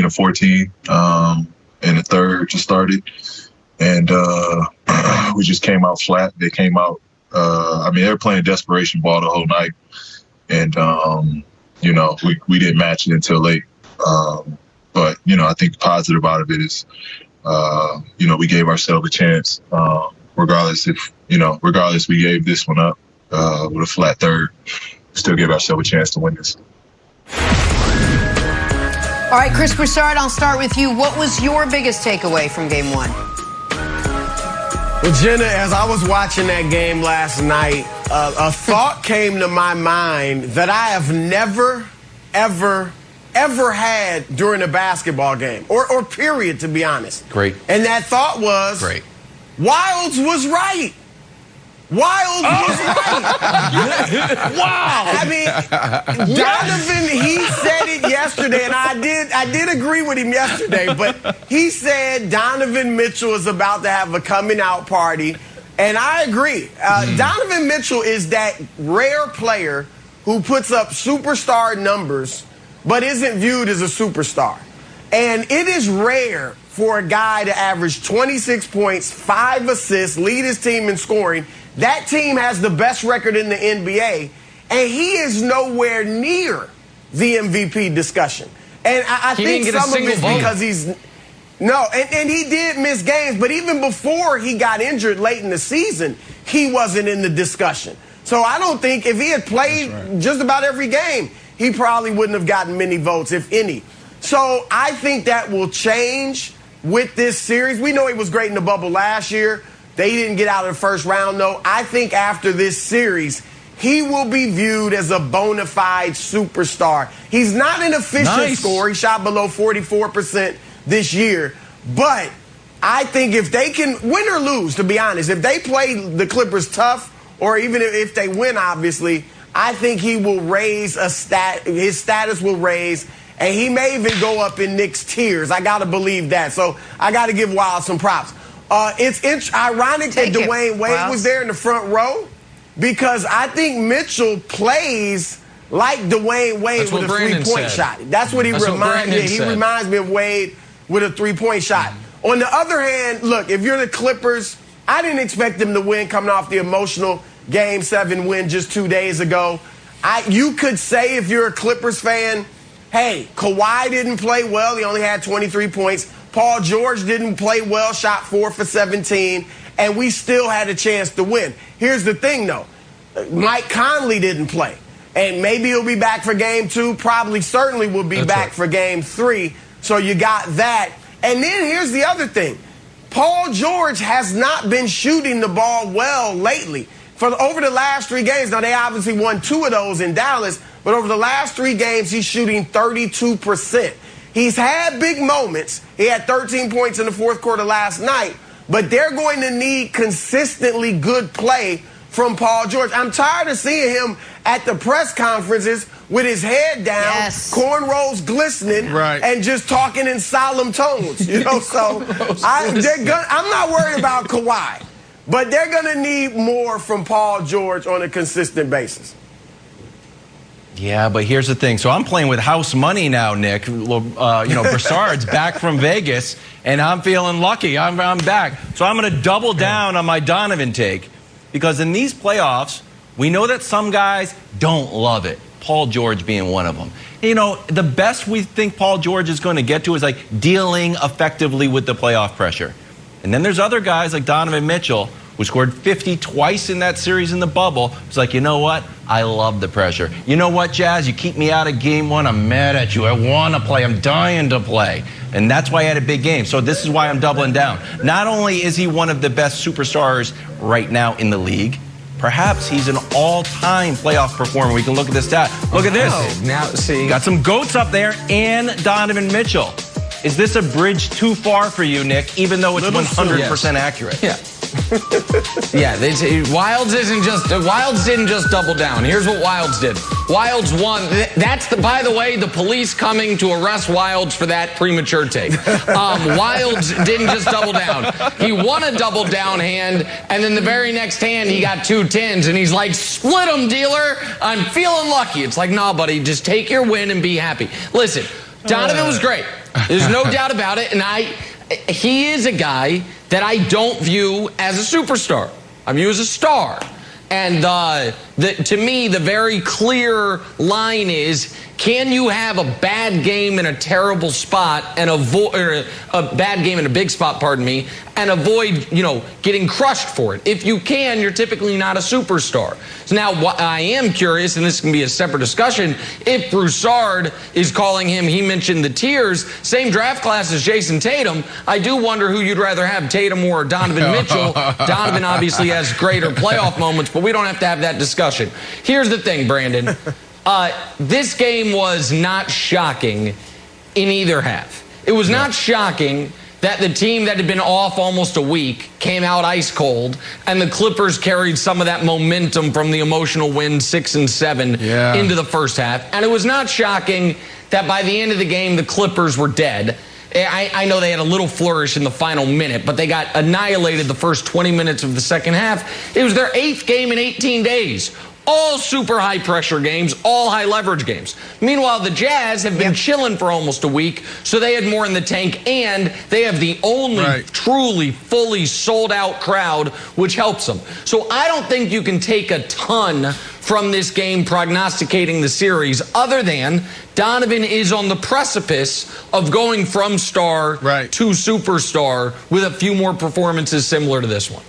or 14 in the third just started. And we just came out flat. They came out, they were playing desperation ball the whole night. And, you know, we didn't match it until late. But, you know, I think the positive out of it is, you know, we gave ourselves a chance. Regardless we gave this one up with a flat third, still give ourselves a chance to win this. All right, Chris Broussard, I'll start with you. What was your biggest takeaway from game one? Well, Jenna, as I was watching that game last night, a thought came to my mind that I have never, ever had during a basketball game, or period, to be honest. Great. And that thought was, great. Wilds was right. Wilds was right. Wow. I mean, Donovan, he said it yesterday, and I did agree with him yesterday, but he said Donovan Mitchell is about to have a coming out party, and I agree. Donovan Mitchell is that rare player who puts up superstar numbers but isn't viewed as a superstar. And it is rare for a guy to average 26 points, 5 assists, lead his team in scoring. That team has the best record in the NBA, and he is nowhere near the MVP discussion. And I think some of it's because he's and he did miss games, but even before he got injured late in the season, he wasn't in the discussion. So I don't think if he had played just about every game, he probably wouldn't have gotten many votes, if any. So I think that will change with this series. We know he was great in the bubble last year. They didn't get out of the first round, though. I think after this series, he will be viewed as a bona fide superstar. He's not an efficient scorer. He shot below 44% this year. But I think if they can win or lose, to be honest, if they play the Clippers tough, or even if they win, obviously, I think he will raise his status will raise, and he may even go up in Knicks tiers. I got to believe that. So I got to give Wild some props. It's ironic that Dwayne Wade was there in the front row, because I think Mitchell plays like Dwayne Wade with a three-point shot. That's what he reminds me. He reminds me of Wade with a three-point shot. On the other hand, look, if you're the Clippers, I didn't expect them to win coming off the emotional Game 7 win just 2 days ago. You could say, if you're a Clippers fan, hey, Kawhi didn't play well. He only had 23 points. Paul George didn't play well, shot 4 for 17, and we still had a chance to win. Here's the thing, though. Mike Conley didn't play, and maybe he'll be back for Game 2. Probably, certainly will be back for Game 3. So you got that. And then here's the other thing. Paul George has not been shooting the ball well lately. Over the last 3 games, now they obviously won 2 of those in Dallas, but over the last 3 games, he's shooting 32%. He's had big moments. He had 13 points in the fourth quarter last night, but they're going to need consistently good play from Paul George. I'm tired of seeing him at the press conferences with his head down, cornrows glistening, and just talking in solemn tones. You know, so I'm not worried about Kawhi, but they're going to need more from Paul George on a consistent basis. Yeah, but here's the thing. So I'm playing with house money now, Nick. Broussard's back from Vegas, and I'm feeling lucky. I'm back. So I'm going to double down on my Donovan take, because in these playoffs, we know that some guys don't love it. Paul George being one of them. You know, the best we think Paul George is going to get to is like dealing effectively with the playoff pressure. And then there's other guys like Donovan Mitchell, who scored 50 twice in that series in the bubble. It's like, you know what? I love the pressure. You know what, Jazz? You keep me out of Game 1. I'm mad at you. I want to play. I'm dying to play. And that's why I had a big game. So this is why I'm doubling down. Not only is he one of the best superstars right now in the league, perhaps he's an all-time playoff performer. We can look at this stat. Look at this. Now, see. Got some GOATs up there and Donovan Mitchell. Is this a bridge too far for you, Nick, even though it's 100% accurate? Yeah. Yeah, Wilds didn't just double down. Here's what Wilds did. Wilds won. That's by the way, the police coming to arrest Wilds for that premature take. Wilds didn't just double down. He won a double down hand, and then the very next hand he got 2 10s, and he's like, split them, dealer. I'm feeling lucky. It's like, nah, buddy, just take your win and be happy. Listen, Donovan was great. There's no doubt about it, and he is a guy that I don't view as a superstar. I view as a star. And to me, the very clear line is, can you have a bad game in a terrible spot and avoid a bad game in a big spot, pardon me, and avoid, getting crushed for it? If you can, you're typically not a superstar. So now I am curious, and this can be a separate discussion, if Broussard is calling him, he mentioned the tears, same draft class as Jason Tatum, I do wonder who you'd rather have, Tatum or Donovan Mitchell. Donovan obviously has greater playoff moments, but we don't have to have that discussion. Here's the thing, Brandon. This game was not shocking in either half. It was not shocking that the team that had been off almost a week came out ice cold, and the Clippers carried some of that momentum from the emotional win 6 and 7 into the first half. And it was not shocking that by the end of the game, the Clippers were dead. I know they had a little flourish in the final minute, but they got annihilated the first 20 minutes of the second half. It was their 8th game in 18 days. All super high pressure games, all high leverage games. Meanwhile, the Jazz have been chilling for almost a week, so they had more in the tank, and they have the only truly fully sold out crowd, which helps them. So I don't think you can take a ton from this game prognosticating the series, other than Donovan is on the precipice of going from star to superstar with a few more performances similar to this one.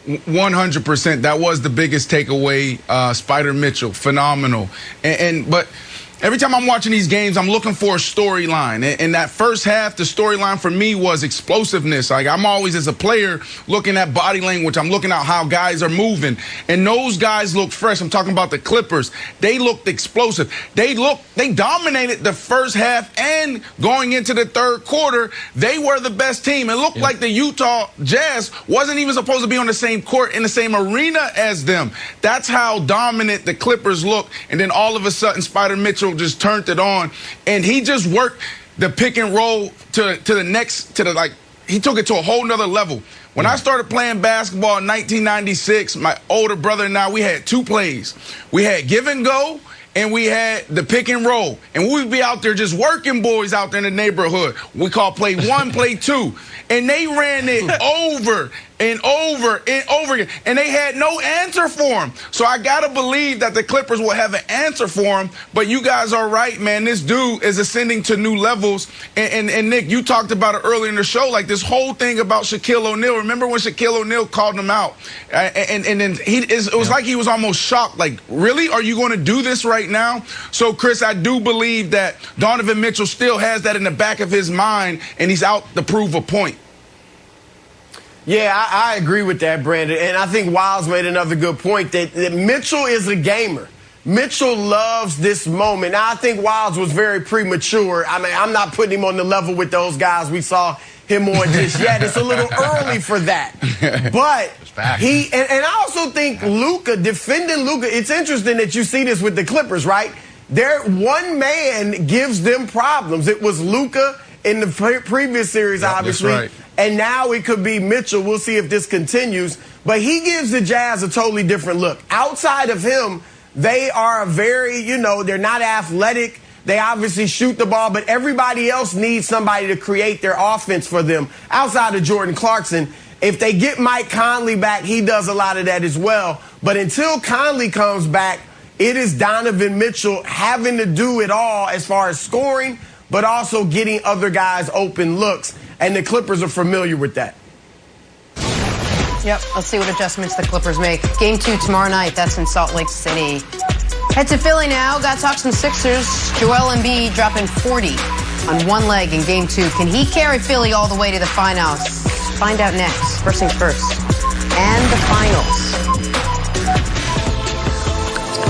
100%. That was the biggest takeaway. Spider Mitchell, phenomenal. But every time I'm watching these games, I'm looking for a storyline. In that first half, the storyline for me was explosiveness. Like, I'm always, as a player, looking at body language. I'm looking at how guys are moving. And those guys look fresh. I'm talking about the Clippers. They looked explosive. They dominated the first half, and going into the third quarter, they were the best team. It looked like the Utah Jazz wasn't even supposed to be on the same court in the same arena as them. That's how dominant the Clippers looked. And then all of a sudden, Spider Mitchell just turned it on, and he just worked the pick and roll he took it to a whole nother level. When I started playing basketball in 1996, my older brother and I, we had 2 plays. We had give and go, and we had the pick and roll. And we'd be out there just working boys out there in the neighborhood. We call play 1, play 2. And they ran it over and over and over again. And they had no answer for him. So I got to believe that the Clippers will have an answer for him. But you guys are right, man. This dude is ascending to new levels. And Nick, you talked about it earlier in the show, like this whole thing about Shaquille O'Neal. Remember when Shaquille O'Neal called him out? And then it was like he was almost shocked. Like, really? Are you going to do this right now? So, Chris, I do believe that Donovan Mitchell still has that in the back of his mind, and he's out to prove a point. Yeah, I agree with that, Brandon. And I think Wiles made another good point that Mitchell is a gamer. Mitchell loves this moment. Now, I think Wiles was very premature. I mean, I'm not putting him on the level with those guys we saw him on just yet. It's a little early for that. But and I also think defending Luka, it's interesting that you see this with the Clippers, right? One man gives them problems. It was Luka in the previous series, obviously. That's right. And now it could be Mitchell. We'll see if this continues. But he gives the Jazz a totally different look. Outside of him, they are they're not athletic. They obviously shoot the ball, but everybody else needs somebody to create their offense for them. Outside of Jordan Clarkson, if they get Mike Conley back, he does a lot of that as well. But until Conley comes back, it is Donovan Mitchell having to do it all as far as scoring, but also getting other guys open looks. And the Clippers are familiar with that. Yep, let's see what adjustments the Clippers make. Game 2 tomorrow night. That's in Salt Lake City. Head to Philly now. Got to talk some Sixers. Joel Embiid dropping 40 on one leg in Game 2. Can he carry Philly all the way to the finals? Find out next. First things first. And the finals.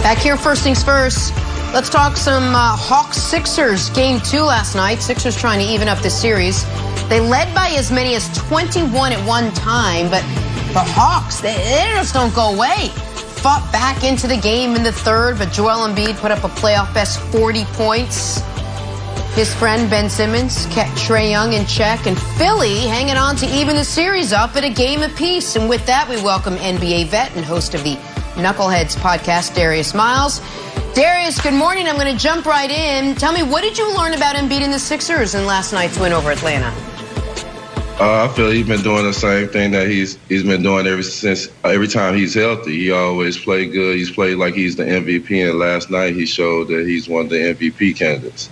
Back here, first things first. Let's talk some Hawks-Sixers. Game 2 last night. Sixers trying to even up this series. They led by as many as 21 at one time, but the Hawks, they just don't go away. Fought back into the game in the third, but Joel Embiid put up a playoff-best 40 points. His friend Ben Simmons kept Trae Young in check, and Philly hanging on to even the series up at a game apiece. And with that, we welcome NBA vet and host of the Knuckleheads podcast, Darius Miles. Darius, good morning. I'm going to jump right in. Tell me, what did you learn about Embiid and the Sixers in last night's win over Atlanta? I feel he's been doing the same thing that he's been doing every time he's healthy. He always played good. He's played like he's the MVP, and last night he showed that he's one of the MVP candidates.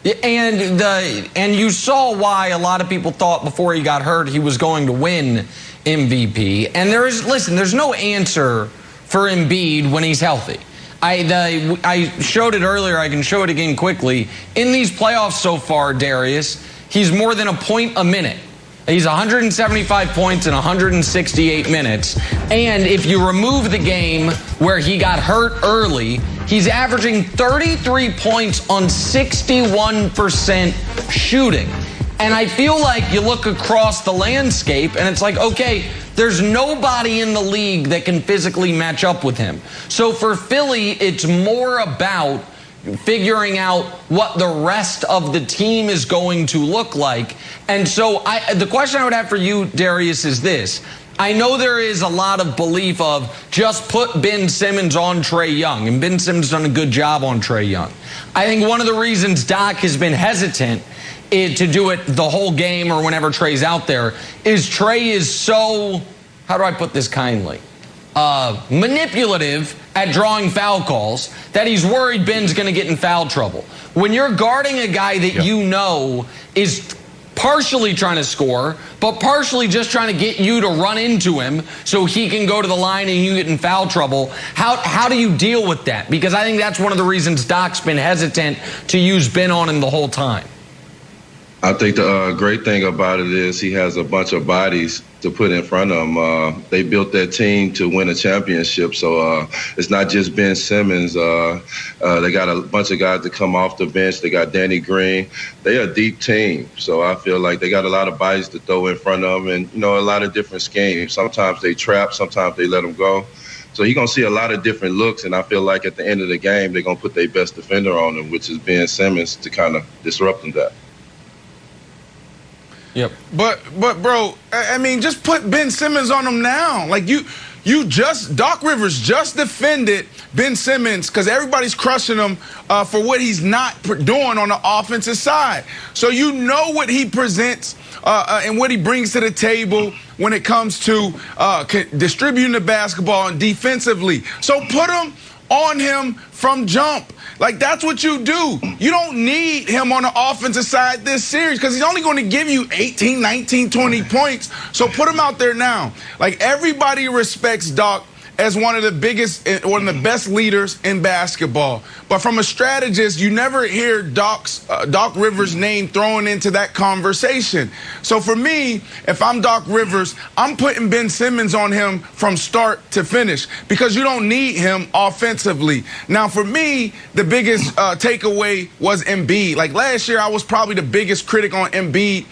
And you saw why a lot of people thought before he got hurt he was going to win MVP. And there's no answer for Embiid when he's healthy. I showed it earlier. I can show it again quickly. In these playoffs so far, Darius, he's more than a point a minute. He's 175 points in 168 minutes. And if you remove the game where he got hurt early, he's averaging 33 points on 61% shooting. And I feel like you look across the landscape and it's like, okay, there's nobody in the league that can physically match up with him. So for Philly, it's more about figuring out what the rest of the team is going to look like. And so the question I would have for you, Darius, is this. I know there is a lot of belief of just put Ben Simmons on Trae Young, and Ben Simmons done a good job on Trae Young. I think one of the reasons Doc has been hesitant to do it the whole game or whenever Trae's out there is Trae is so, how do I put this kindly, manipulative at drawing foul calls that he's worried Ben's going to get in foul trouble. When you're guarding a guy that you know is partially trying to score, but partially just trying to get you to run into him so he can go to the line and you get in foul trouble, how do you deal with that? Because I think that's one of the reasons Doc's been hesitant to use Ben on him the whole time. I think the great thing about it is he has a bunch of bodies to put in front of him. They built that team to win a championship, so it's not just Ben Simmons. They got a bunch of guys that come off the bench. They got Danny Green. They're a deep team, so I feel like they got a lot of bodies to throw in front of them and, a lot of different schemes. Sometimes they trap, sometimes they let them go. So you're going to see a lot of different looks, and I feel like at the end of the game, they're going to put their best defender on them, which is Ben Simmons, to kind of disrupt them that. Yep. But bro, I mean, just put Ben Simmons on him now. Like Doc Rivers just defended Ben Simmons because everybody's crushing him for what he's not doing on the offensive side. So you know what he presents and what he brings to the table when it comes to distributing the basketball and defensively. So put him on him from jump. Like, that's what you do. You don't need him on the offensive side this series because he's only going to give you 18, 19, 20 points. So put him out there now. Like, everybody respects Doc as one of the biggest, one of the best leaders in basketball. But from a strategist, you never hear Doc Rivers' name thrown into that conversation. So for me, if I'm Doc Rivers, I'm putting Ben Simmons on him from start to finish because you don't need him offensively. Now, for me, the biggest takeaway was Embiid. Like last year, I was probably the biggest critic on Embiid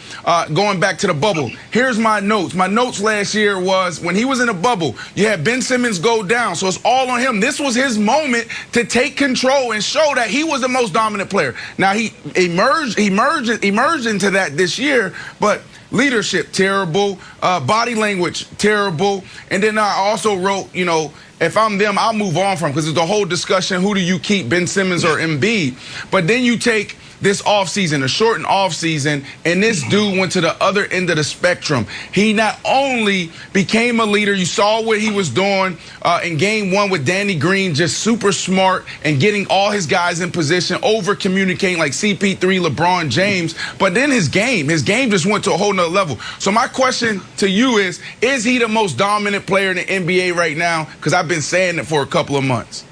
going back to the bubble. Here's my notes. My notes last year was when he was in the bubble, you had Ben Simmons go down, so it's all on him. This was his moment to take control and show that he was the most dominant player. Now he emerged into that this year, but leadership terrible, body language terrible, and then I also wrote, if I'm them, I'll move on from because it's the whole discussion: who do you keep, Ben Simmons or Embiid? But then you take this offseason, a shortened offseason, and this dude went to the other end of the spectrum. He not only became a leader, you saw what he was doing in game one with Danny Green, just super smart and getting all his guys in position, over-communicating like CP3, LeBron James. But then his game just went to a whole nother level. So my question to you is he the most dominant player in the NBA right now? Because I've been saying it for a couple of months.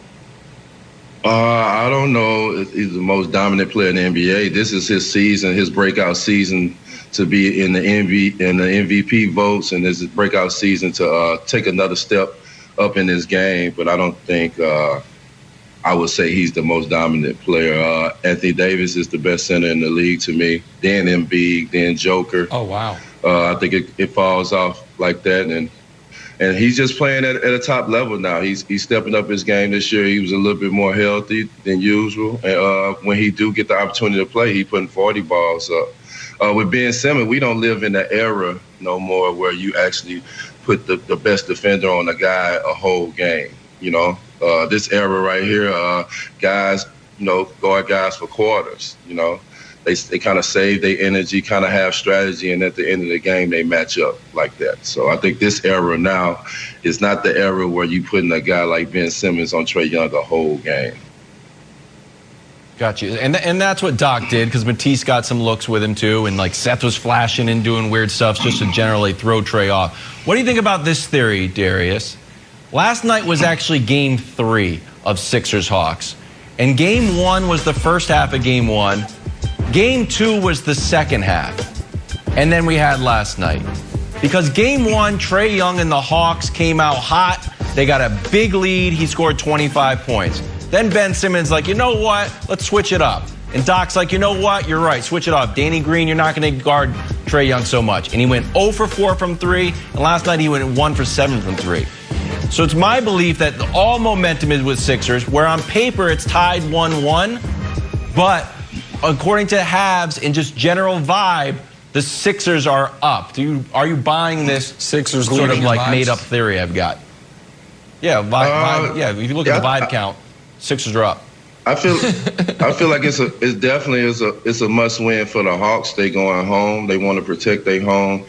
I don't know if he's the most dominant player in the NBA. This is his season, his breakout season to be in the MVP votes, and this is breakout season to take another step up in his game. But I don't think I would say he's the most dominant player. Anthony Davis is the best center in the league to me. Then Embiid, then Joker. Oh, wow. I think it falls off like that. And he's just playing at a top level now. He's stepping up his game this year. He was a little bit more healthy than usual. And when he do get the opportunity to play, he putting 40 balls up. With Ben Simmons, we don't live in the era no more where you actually put the best defender on a guy a whole game. This era right here, guys, guard guys for quarters. They kind of save their energy, kind of have strategy, and at the end of the game, they match up like that. So I think this era now is not the era where you putting a guy like Ben Simmons on Trae Young the whole game. Got you. And that's what Doc did, because Matisse got some looks with him too, and like Seth was flashing and doing weird stuff just to generally throw Trae off. What do you think about this theory, Darius? Last night was actually game 3 of Sixers-Hawks. And game 1 was the first half of game 1. Game 2 was the second half. And then we had last night. Because game 1, Trae Young and the Hawks came out hot. They got a big lead. He scored 25 points. Then Ben Simmons like, you know what? Let's switch it up. And Doc's like, you know what? You're right. Switch it off. Danny Green, you're not going to guard Trae Young so much. And he went 0 for 4 from 3. And last night he went 1 for 7 from 3. So it's my belief that all momentum is with Sixers, where on paper it's tied 1-1. But according to halves and just general vibe, the Sixers are up. Are you buying this Sixers sort of like made-up theory I've got? Yeah, vibe, yeah. If you look at the vibe count, Sixers are up. I feel like it's definitely a must-win for the Hawks. They going home. They want to protect their home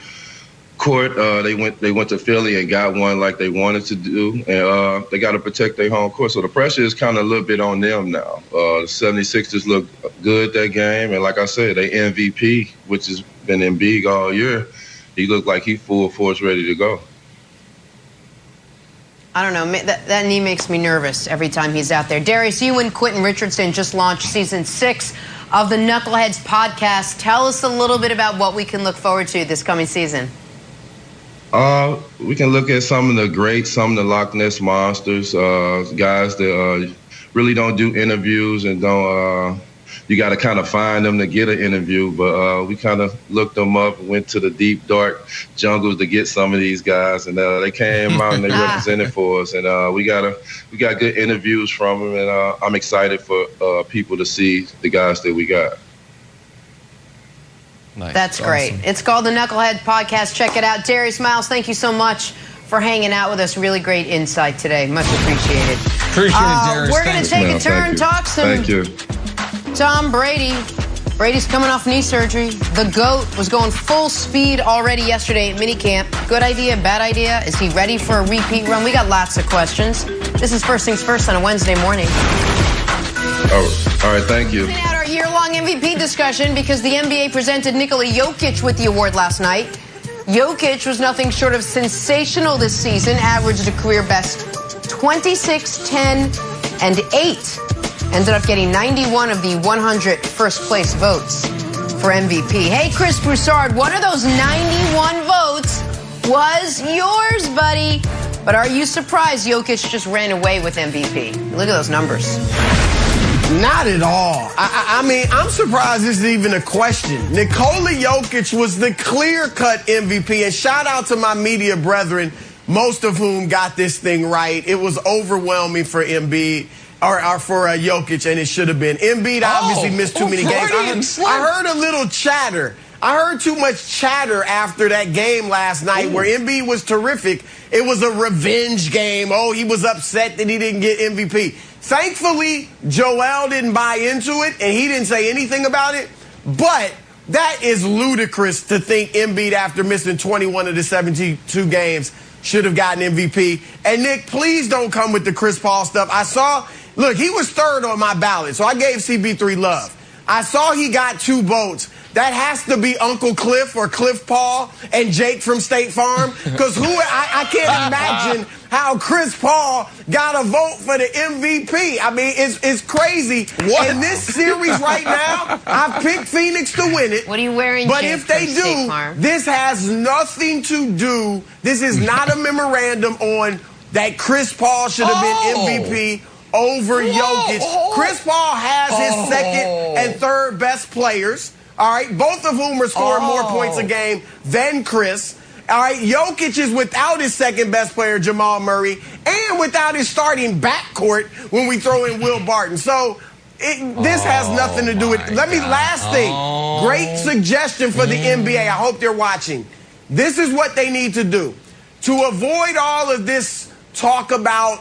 court. They went to Philly and got one like they wanted to do, and they got to protect their home court. So the pressure is kind of a little bit on them now. The 76ers look good that game, and like I said, they MVP, which has been Embiid all year. He looked like he full force ready to go. I don't know. That knee makes me nervous every time he's out there. Darius, you and Quentin Richardson just launched season 6 of the Knuckleheads podcast. Tell us a little bit about what we can look forward to this coming season. We can look at some of the greats, some of the Loch Ness monsters, guys that really don't do interviews and don't. You got to kind of find them to get an interview, but we kind of looked them up, went to the deep, dark jungles to get some of these guys, and they came out and they represented for us, and we got good interviews from them, and I'm excited for people to see the guys that we got. Nice. That's great. Awesome. It's called the Knucklehead Podcast. Check it out. Darius Miles, thank you so much for hanging out with us. Really great insight today. Much appreciated. Appreciate it, Darius. We're going to take a turn, talk some Tom Brady. Brady's coming off knee surgery. The GOAT was going full speed already yesterday at minicamp. Good idea, bad idea? Is he ready for a repeat run? We got lots of questions. This is First Things First on a Wednesday morning. Oh, all right, thank you. Our year-long MVP discussion because the NBA presented Nikola Jokic with the award last night. Jokic was nothing short of sensational this season, averaged a career best 26, 10, and 8. Ended up getting 91 of the 100 first-place votes for MVP. Hey, Chris Broussard, one of those 91 votes was yours, buddy. But are you surprised Jokic just ran away with MVP? Look at those numbers. Not at all. I mean, I'm surprised this is even a question. Nikola Jokic was the clear-cut MVP, and shout out to my media brethren, most of whom got this thing right. It was overwhelming for Embiid, or for Jokic, and it should have been. Embiid obviously missed too many games. I heard a little chatter. I heard too much chatter after that game last night where Embiid was terrific. It was a revenge game. Oh, he was upset that he didn't get MVP. Thankfully, Joel didn't buy into it, and he didn't say anything about it. But that is ludicrous to think Embiid, after missing 21 of the 72 games, should have gotten MVP. And, Nick, please don't come with the Chris Paul stuff. Look, he was third on my ballot, so I gave CB3 love. I saw he got 2 votes. That has to be Uncle Cliff or Cliff Paul and Jake from State Farm. Because I can't imagine how Chris Paul got a vote for the MVP. I mean, it's crazy. What? In this series right now, I've picked Phoenix to win it. What are you wearing, But Jake, if they do, this has nothing to do. This is not a memorandum on that Chris Paul should have been MVP over Jokic. Chris Paul has his second and third best players, all right, both of whom are scoring more points a game than Chris. All right, Jokic is without his second best player, Jamal Murray, and without his starting backcourt when we throw in Will Barton. So this has nothing to do with it. Last thing, great suggestion for the NBA. I hope they're watching. This is what they need to do. To avoid all of this talk about,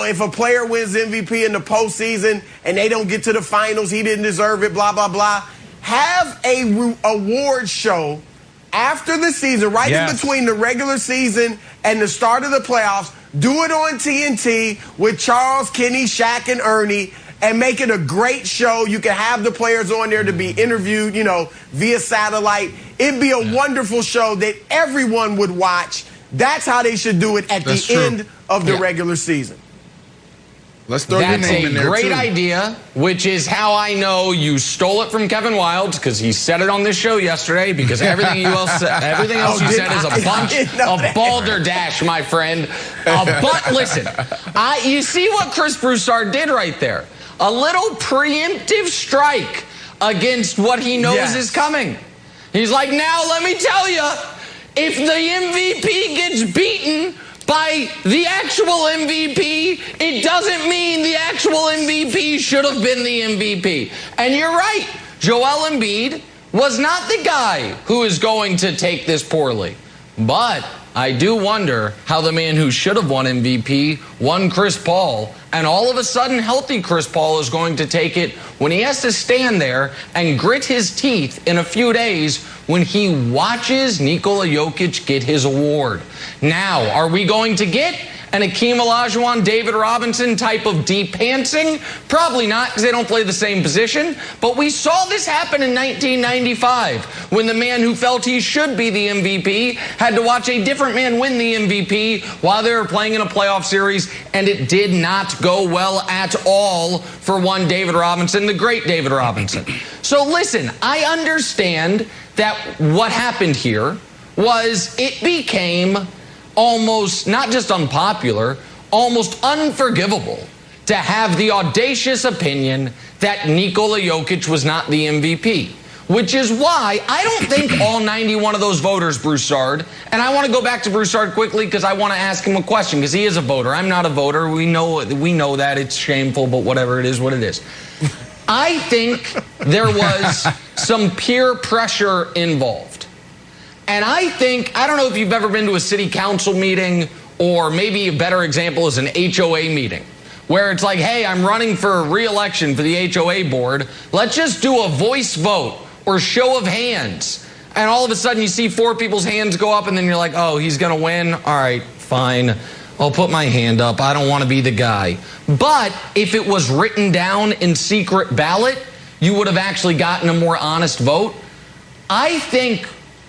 if a player wins MVP in the postseason and they don't get to the finals, he didn't deserve it, blah, blah, blah. Have a award show after the season, right in between the regular season and the start of the playoffs. Do it on TNT with Charles, Kenny, Shaq, and Ernie, and make it a great show. You can have the players on there to be interviewed, via satellite. It'd be a wonderful show that everyone would watch. That's how they should do it at the end of the regular season. Let's throw your name in there, too. That's a great idea, which is how I know you stole it from Kevin Wildes, because he said it on this show yesterday, because everything else you said is a bunch of balderdash, my friend. But listen, you see what Chris Broussard did right there? A little preemptive strike against what he knows is coming. He's like, now let me tell you, if the MVP gets beaten by the actual MVP, it doesn't mean the actual MVP should have been the MVP. And you're right, Joel Embiid was not the guy who is going to take this poorly. But I do wonder how the man who should have won MVP won Chris Paul, and all of a sudden healthy Chris Paul is going to take it when he has to stand there and grit his teeth in a few days when he watches Nikola Jokic get his award. Now, are we going to get an Akeem Olajuwon, David Robinson type of deep pantsing? Probably not, because they don't play the same position. But we saw this happen in 1995 when the man who felt he should be the MVP had to watch a different man win the MVP while they were playing in a playoff series, and it did not go well at all for one David Robinson, the great David Robinson. So listen, I understand that what happened here was it became almost not just unpopular, almost unforgivable to have the audacious opinion that Nikola Jokic was not the MVP, which is why I don't think all 91 of those voters, Broussard, and I want to go back to Broussard quickly because I want to ask him a question because he is a voter. I'm not a voter. We know that. It's shameful, but whatever, it is what it is. I think there was some peer pressure involved. And I don't know if you've ever been to a city council meeting, or maybe a better example is an HOA meeting, where it's like, hey, I'm running for re-election for the HOA board. Let's just do a voice vote or show of hands. And all of a sudden you see 4 people's hands go up, and then you're like, oh, he's going to win? All right, fine. I'll put my hand up. I don't want to be the guy. But if it was written down in secret ballot, you would have actually gotten a more honest vote. I think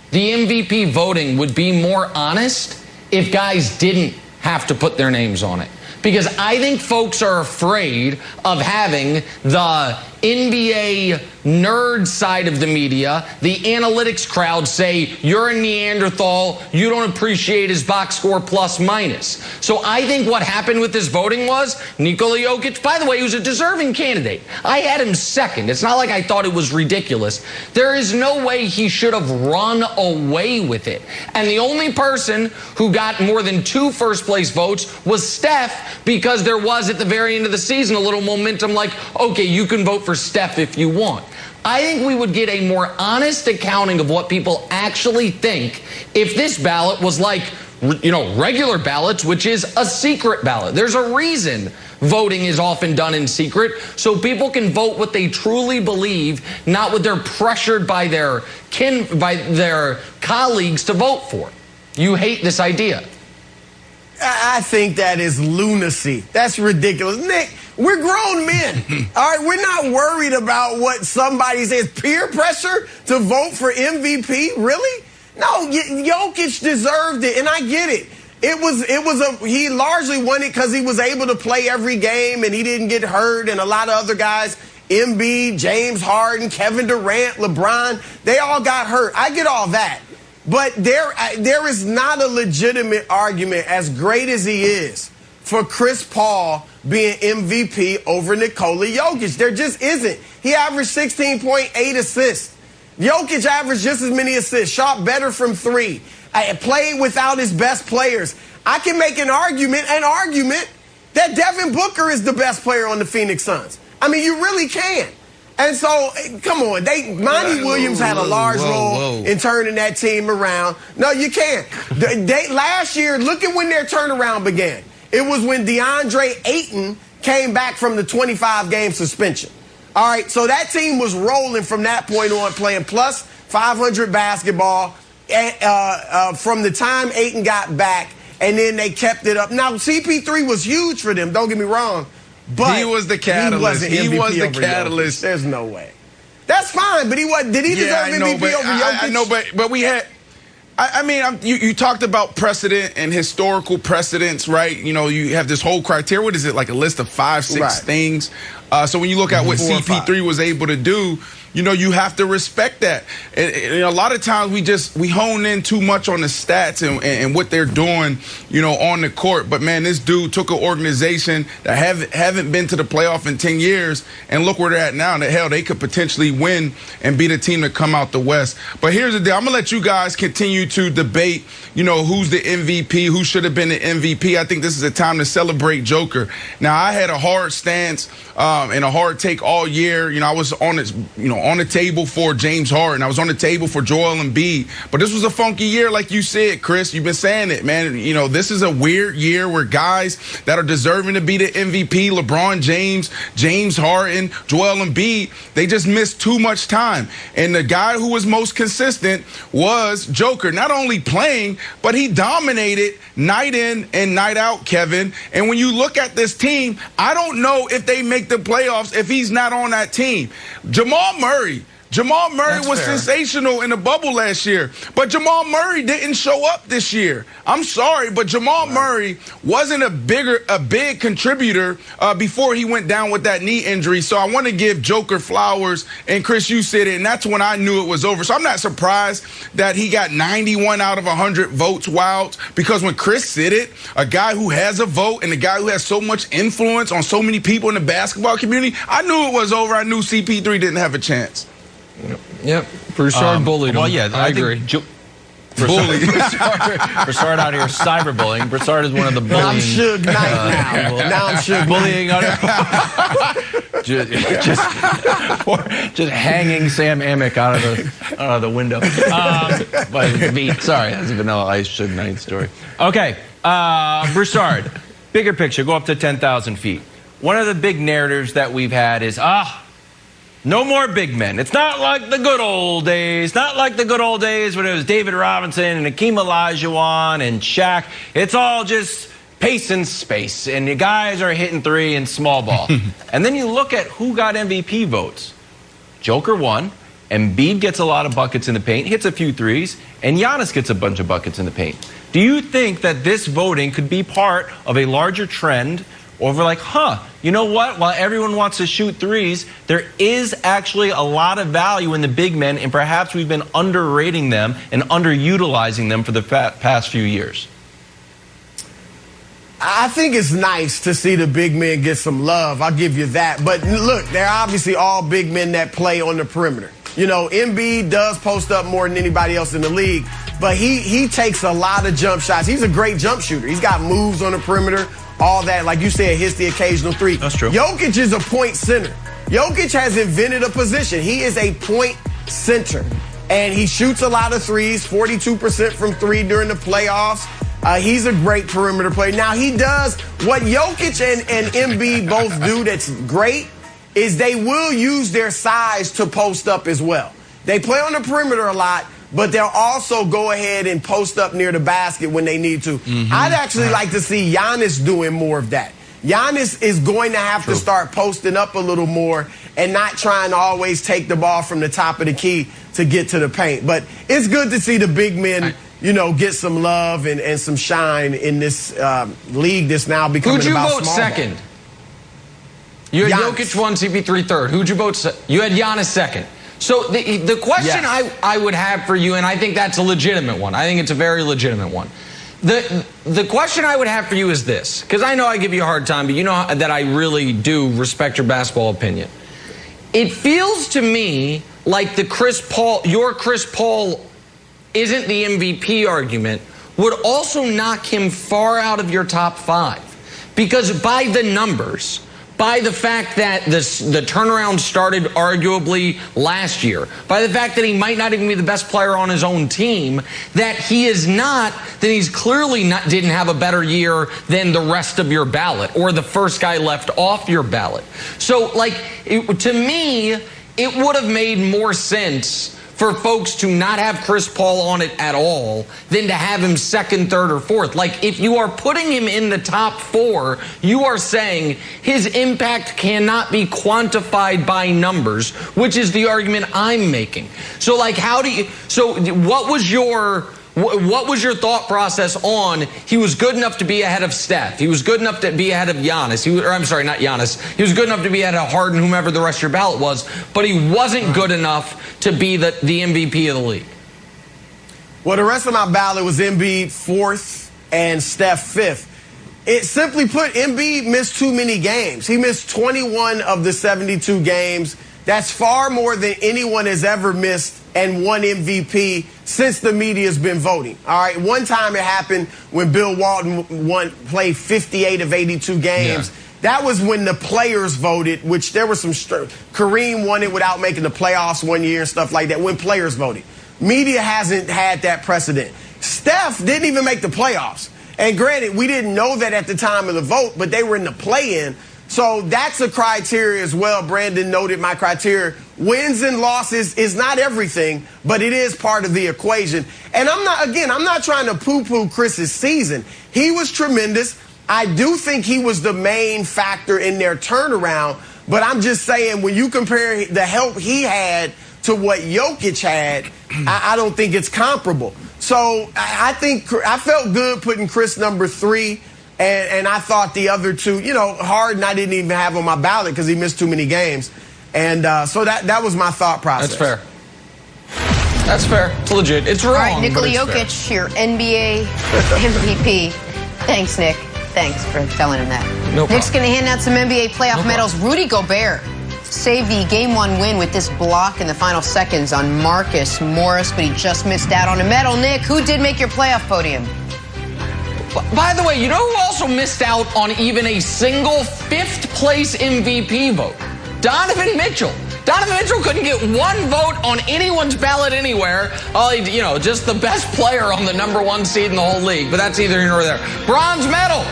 the MVP voting would be more honest if guys didn't have to put their names on it. Because I think folks are afraid of having the NBA nerd side of the media, the analytics crowd, say, you're a Neanderthal, you don't appreciate his box score plus minus. So I think what happened with this voting was Nikola Jokic, by the way, who's a deserving candidate. I had him second. It's not like I thought it was ridiculous. There is no way he should have run away with it. And the only person who got more than 2 first-place votes was Steph, because there was, at the very end of the season, a little momentum like, okay, you can vote for Steph if you want. I think we would get a more honest accounting of what people actually think if this ballot was like, regular ballots, which is a secret ballot. There's a reason voting is often done in secret, so people can vote what they truly believe, not what they're pressured by their colleagues to vote for. You hate this idea. I think that is lunacy. That's ridiculous. Nick, we're grown men. All right, we're not worried about what somebody says. Peer pressure to vote for MVP? Really? No, Jokic deserved it, and I get it. He largely won it because he was able to play every game and he didn't get hurt, and a lot of other guys, Embiid, James Harden, Kevin Durant, LeBron, they all got hurt. I get all that. But there is not a legitimate argument, as great as he is, for Chris Paul being MVP over Nikola Jokic. There just isn't. He averaged 16.8 assists. Jokic averaged just as many assists, shot better from three, played without his best players. I can make an argument that Devin Booker is the best player on the Phoenix Suns. I mean, you really can. And so, come on, Monty Williams had a large role in turning that team around. No, you can't. Last year, look at when their turnaround began. It was when DeAndre Ayton came back from the 25-game suspension. All right, so that team was rolling from that point on, playing plus 500 basketball from the time Ayton got back, and then they kept it up. Now, CP3 was huge for them, don't get me wrong, but he was the catalyst. He was the catalyst. There's no way. That's fine, but he was. Did he deserve MVP over Jokic? I know, but we had. I mean, you talked about precedent and historical precedents, right? You know, you have this whole criteria. What is it, like a list of 5, 6 things? So when you look at what CP3 was able to do, you know, you have to respect that. And a lot of times we hone in too much on the stats and what they're doing, you know, on the court. But, man, this dude took an organization that haven't been to the playoff in 10 years, and look where they're at now. Hell, they could potentially win and be the team to come out the West. But here's the deal. I'm going to let you guys continue to debate, you know, who's the MVP, who should have been the MVP. I think this is a time to celebrate Joker. Now, I had a hard stance and a hard take all year. You know, I was on it, you know, on the table for James Harden. I was on the table for Joel Embiid. But this was a funky year, like you said, Chris. You've been saying it, man. You know, this is a weird year where guys that are deserving to be the MVP, LeBron James, James Harden, Joel Embiid, they just missed too much time. And the guy who was most consistent was Joker. Not only playing, but he dominated night in and night out, Kevin. And when you look at this team, I don't know if they make the playoffs if he's not on that team. Jamal Murray was sensational in the bubble last year, but Jamal Murray didn't show up this year. I'm sorry, but Jamal Murray wasn't a big contributor before he went down with that knee injury. So I want to give Joker flowers, and Chris, you said it, and that's when I knew it was over. So I'm not surprised that he got 91 out of 100 votes wild, because when Chris said it, a guy who has a vote and a guy who has so much influence on so many people in the basketball community, I knew it was over. I knew CP3 didn't have a chance. Yep. Broussard bullied him. Well, yeah, I agree. Broussard out here cyberbullying. Broussard is one of the bullying. I'm Suge Knight now. Now I'm Suge bullying. just hanging Sam Amick out of the window. By his feet. Sorry, that's a Vanilla Ice Suge Knight story. Okay, Broussard. Bigger picture. Go up to 10,000 feet. One of the big narratives that we've had is no more big men. It's not like the good old days. Not like the good old days when it was David Robinson and Hakeem Olajuwon and Shaq. It's all just pace and space, and the guys are hitting three and small ball. And then you look at who got MVP votes. Joker won. Embiid gets a lot of buckets in the paint, hits a few threes, and Giannis gets a bunch of buckets in the paint. Do you think that this voting could be part of a larger trend over, like, you know what? While everyone wants to shoot threes, there is actually a lot of value in the big men, and perhaps we've been underrating them and underutilizing them for the past few years? I think it's nice to see the big men get some love. I'll give you that. But look, they're obviously all big men that play on the perimeter. You know, Embiid does post up more than anybody else in the league, but he takes a lot of jump shots. He's a great jump shooter. He's got moves on the perimeter. All that, like you said, hits the occasional three. That's true. Jokic is a point center. Jokic has invented a position. He is a point center. And he shoots a lot of threes, 42% from three during the playoffs. He's a great perimeter player. Now, he does what Jokic and Embiid both do that's great is they will use their size to post up as well. They play on the perimeter a lot, but they'll also go ahead and post up near the basket when they need to. I'd actually like to see Giannis doing more of that. Giannis is going to have to start posting up a little more and not trying to always take the ball from the top of the key to get to the paint. But it's good to see the big men, you know, get some love and some shine in this league that's now becoming about small ball. Who'd you vote second? You had Jokic 1, CP3 third. Who'd you vote You had Giannis second. So the question I would have for you, and I think that's a legitimate one. I think it's a very legitimate one. The question I would have for you is this, because I know I give you a hard time, but you know that I really do respect your basketball opinion. It feels to me like your Chris Paul isn't the MVP argument would also knock him far out of your top 5. Because by the numbers, by the fact that the turnaround started arguably last year, by the fact that he might not even be the best player on his own team, that he is not, then he's clearly didn't have a better year than the rest of your ballot or the first guy left off your ballot. So, to me, it would have made more sense for folks to not have Chris Paul on it at all than to have him second, third, or fourth. If you are putting him in the top 4, you are saying his impact cannot be quantified by numbers, which is the argument I'm making. So, what was your thought process on he was good enough to be ahead of Steph? He was good enough to be ahead of Giannis. Not Giannis. He was good enough to be ahead of Harden, whomever the rest of your ballot was, but he wasn't good enough to be the MVP of the league. Well, the rest of my ballot was Embiid 4th and Steph 5th. It simply put, Embiid missed too many games. He missed 21 of the 72 games. That's far more than anyone has ever missed and won MVP since the media's been voting. All right, one time it happened when Bill Walton played 58 of 82 games. Yeah. That was when the players voted, which there was some Kareem won it without making the playoffs one year and stuff like that, when players voted. Media hasn't had that precedent. Steph didn't even make the playoffs. And granted, we didn't know that at the time of the vote, but they were in the play-in. So that's a criteria as well. Brandon noted my criteria. Wins and losses is not everything, but it is part of the equation. And I'm not trying to poo-poo Chris's season. He was tremendous. I do think he was the main factor in their turnaround, but I'm just saying when you compare the help he had to what Jokic had, I don't think it's comparable. So I think I felt good putting Chris number 3. And I thought the other two, Harden I didn't even have on my ballot because he missed too many games. And so that was my thought process. That's fair. That's fair. It's legit. It's wrong. All right, Nikola Jokic, your NBA MVP. Thanks, Nick. Thanks for telling him that. No problem. Nick's going to hand out some NBA playoff medals. Rudy Gobert saved the Game 1 win with this block in the final seconds on Marcus Morris, but he just missed out on a medal. Nick, who did make your playoff podium? By the way, you know who also missed out on even a single 5th place MVP vote? Donovan Mitchell. Donovan Mitchell couldn't get one vote on anyone's ballot anywhere. Just the best player on the number 1 seed in the whole league. But that's neither here nor there. Bronze medal.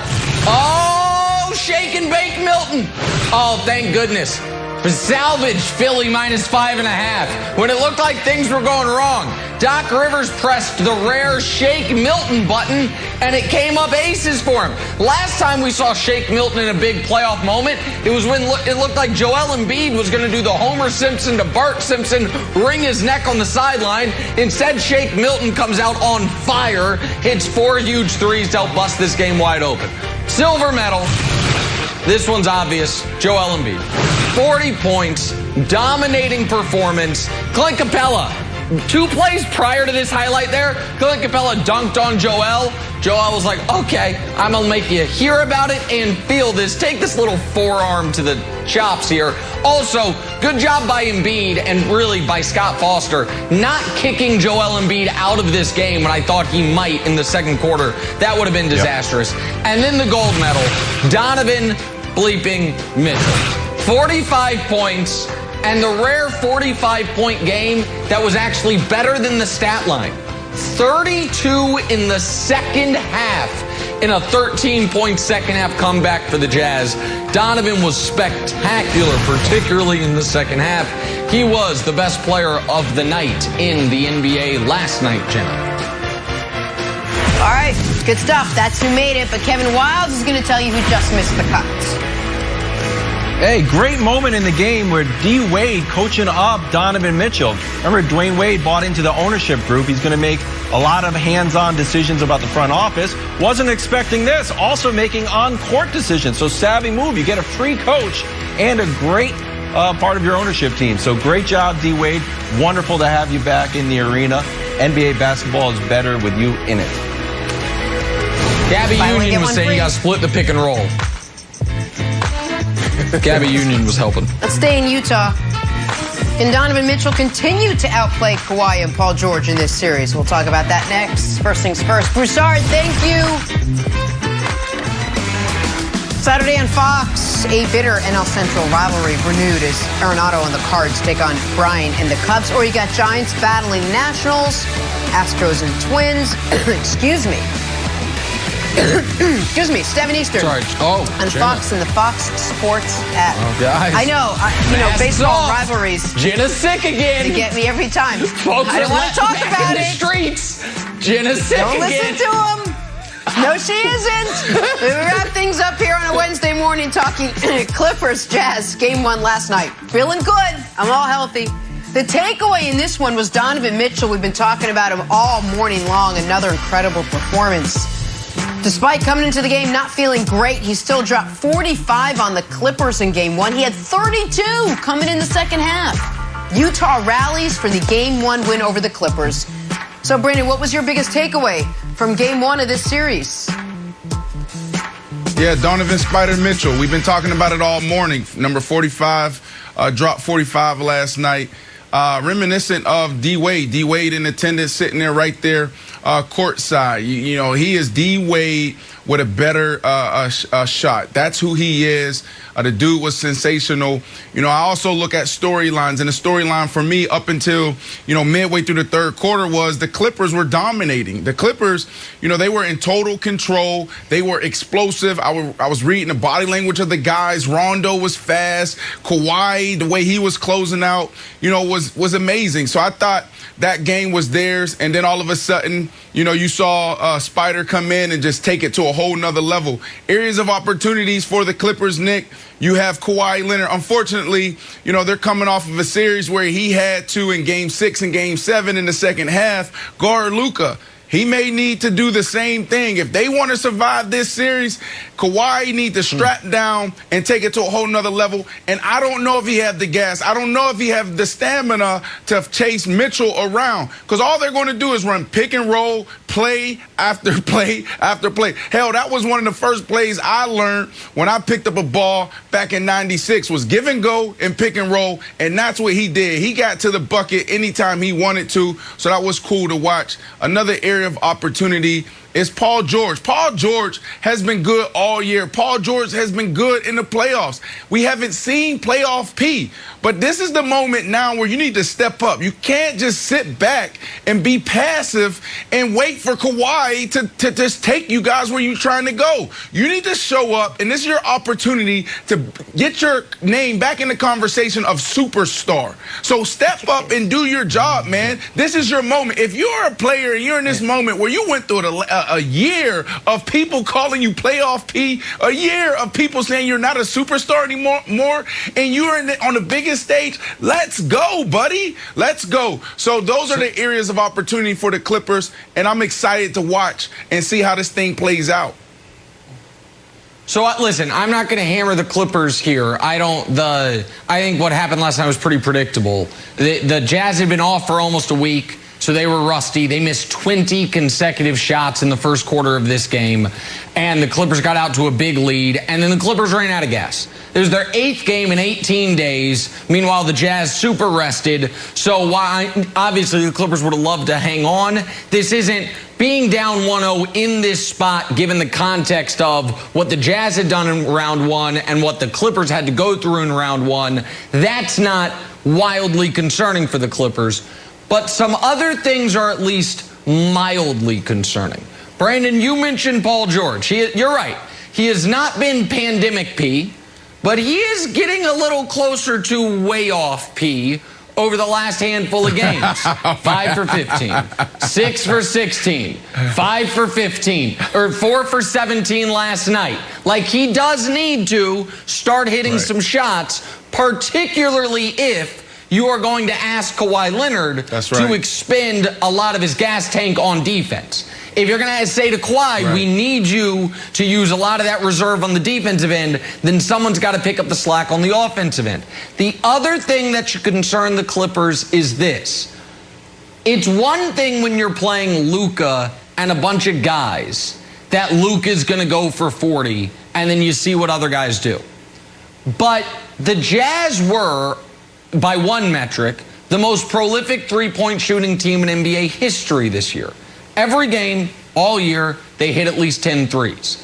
Oh, shake and bake Milton. Oh, thank goodness. Salvage Philly -5.5. When it looked like things were going wrong, Doc Rivers pressed the rare Shake Milton button, and it came up aces for him. Last time we saw Shake Milton in a big playoff moment, it was when it looked like Joel Embiid was going to do the Homer Simpson to Bart Simpson, wring his neck on the sideline. Instead, Shake Milton comes out on fire, hits 4 huge threes to help bust this game wide open. Silver medal. This one's obvious. Joel Embiid. 40 points, dominating performance. Clint Capella, 2 plays prior to this highlight there, Clint Capella dunked on Joel. Joel was like, okay, I'm going to make you hear about it and feel this. Take this little forearm to the chops here. Also, good job by Embiid and really by Scott Foster not kicking Joel Embiid out of this game when I thought he might in the second quarter. That would have been disastrous. Yep. And then the gold medal, Donovan bleeping Mitchell. 45 points, and the rare 45-point game that was actually better than the stat line. 32 in the second half in a 13-point second-half comeback for the Jazz. Donovan was spectacular, particularly in the second half. He was the best player of the night in the NBA last night, Jenna. All right, good stuff. That's who made it, but Kevin Wildes is going to tell you who just missed the cuts. Hey, great moment in the game where D. Wade coaching up Donovan Mitchell. Remember, Dwayne Wade bought into the ownership group. He's going to make a lot of hands-on decisions about the front office. Wasn't expecting this. Also making on-court decisions. So savvy move. You get a free coach and a great part of your ownership team. So great job, D. Wade. Wonderful to have you back in the arena. NBA basketball is better with you in it. Gabby Buy one, Union get was one saying free. you got to split the pick and roll. Gabby Union was helping. Let's stay in Utah. Can Donovan Mitchell continue to outplay Kawhi and Paul George in this series? We'll talk about that next. First things first. Broussard, thank you. Saturday on Fox, a bitter NL Central rivalry renewed as Arenado and the Cards take on Bryant and the Cubs. Or you got Giants battling Nationals, Astros and Twins. Excuse me. Excuse me, 7 Eastern. Sorry. Oh, on Jenna. Fox and the Fox Sports app. Oh, guys. I know, baseball rivalries. Jenna's sick again. They get me every time. Folks I don't want to talk back about in the it. streets. Jenna's sick Don't again. listen to him. No, she isn't. We wrap things up here on a Wednesday morning talking Clippers Jazz game 1 last night. Feeling good. I'm all healthy. The takeaway in this one was Donovan Mitchell. We've been talking about him all morning long. Another incredible performance. Despite coming into the game not feeling great, he still dropped 45 on the Clippers in game 1. He had 32 coming in the second half. Utah rallies for the game 1 win over the Clippers. So, Brandon, what was your biggest takeaway from game 1 of this series? Yeah, Donovan Spider Mitchell. We've been talking about it all morning. Number 45, dropped 45 last night. Reminiscent of D Wade. D Wade in attendance, sitting there right there, courtside. You know, he is D Wade with a better shot. That's who he is. The dude was sensational. You know, I also look at storylines, and the storyline for me up until, midway through the third quarter was the Clippers were dominating. The Clippers, they were in total control. They were explosive. I was reading the body language of the guys. Rondo was fast. Kawhi, the way he was closing out, was amazing. So I thought that game was theirs, and then all of a sudden, you saw Spider come in and just take it to a whole nother level. Areas of opportunities for the Clippers, Nick. You have Kawhi Leonard. Unfortunately, they're coming off of a series where he had to, in Game 6 and Game 7 in the second half, guard Luka. He may need to do the same thing. If they want to survive this series, Kawhi need to strap down and take it to a whole nother level. And I don't know if he have the gas. I don't know if he have the stamina to chase Mitchell around, because all they're going to do is run pick and roll, play after play after play. Hell, that was one of the first plays I learned when I picked up a ball back in '96, was give and go and pick and roll. And that's what he did. He got to the bucket anytime he wanted to. So that was cool to watch. Another area of opportunity is Paul George. Paul George has been good all year. Paul George has been good in the playoffs. We haven't seen playoff P, but this is the moment now where you need to step up. You can't just sit back and be passive and wait for Kawhi to just take you guys where you're trying to go. You need to show up, and this is your opportunity to get your name back in the conversation of superstar. So step up and do your job, man. This is your moment. If you're a player and you're in this moment where you went through a year of people calling you playoff P, a year of people saying you're not a superstar anymore, and you're on the biggest stage, let's go, buddy. Let's go. So those are the areas of opportunity for the Clippers, and I'm excited to watch and see how this thing plays out. So listen, I'm not going to hammer the Clippers here. I think what happened last night was pretty predictable. The Jazz had been off for almost a week, so they were rusty. They missed 20 consecutive shots in the first quarter of this game, and the Clippers got out to a big lead, and then the Clippers ran out of gas. It was their 8th game in 18 days. Meanwhile, the Jazz super rested. So obviously the Clippers would have loved to hang on. This isn't being down 1-0 in this spot, given the context of what the Jazz had done in round 1 and what the Clippers had to go through in round 1. That's not wildly concerning for the Clippers. But some other things are at least mildly concerning. Brandon, you mentioned Paul George. You're right. He has not been pandemic P, but he is getting a little closer to way off P over the last handful of games. 5 for 15, 6 for 16, 5 for 15, or 4 for 17 last night. Like, he does need to start hitting some shots, particularly if you are going to ask Kawhi Leonard to expend a lot of his gas tank on defense. If you're going to say to Kawhi, we need you to use a lot of that reserve on the defensive end, then someone's got to pick up the slack on the offensive end. The other thing that should concern the Clippers is this. It's one thing when you're playing Luka and a bunch of guys that Luke is going to go for 40, and then you see what other guys do. But the Jazz were, by one metric, the most prolific three-point shooting team in NBA history this year. Every game, all year, they hit at least 10 threes.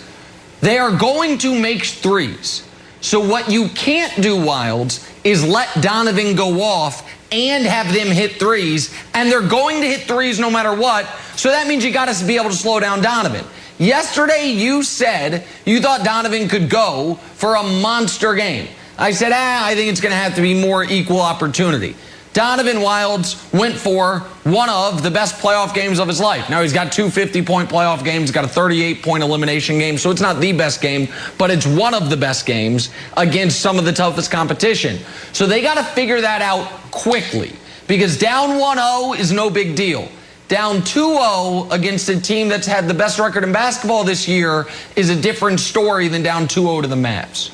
They are going to make threes. So what you can't do, Wilds, is let Donovan go off and have them hit threes, and they're going to hit threes no matter what, so that means you got to be able to slow down Donovan. Yesterday, you said you thought Donovan could go for a monster game. I said, I think it's going to have to be more equal opportunity. Donovan Wilds went for one of the best playoff games of his life. Now, he's got 2 50-point playoff games. He's got a 38-point elimination game, so it's not the best game, but it's one of the best games against some of the toughest competition. So they got to figure that out quickly, because down 1-0 is no big deal. Down 2-0 against a team that's had the best record in basketball this year is a different story than down 2-0 to the Mavs.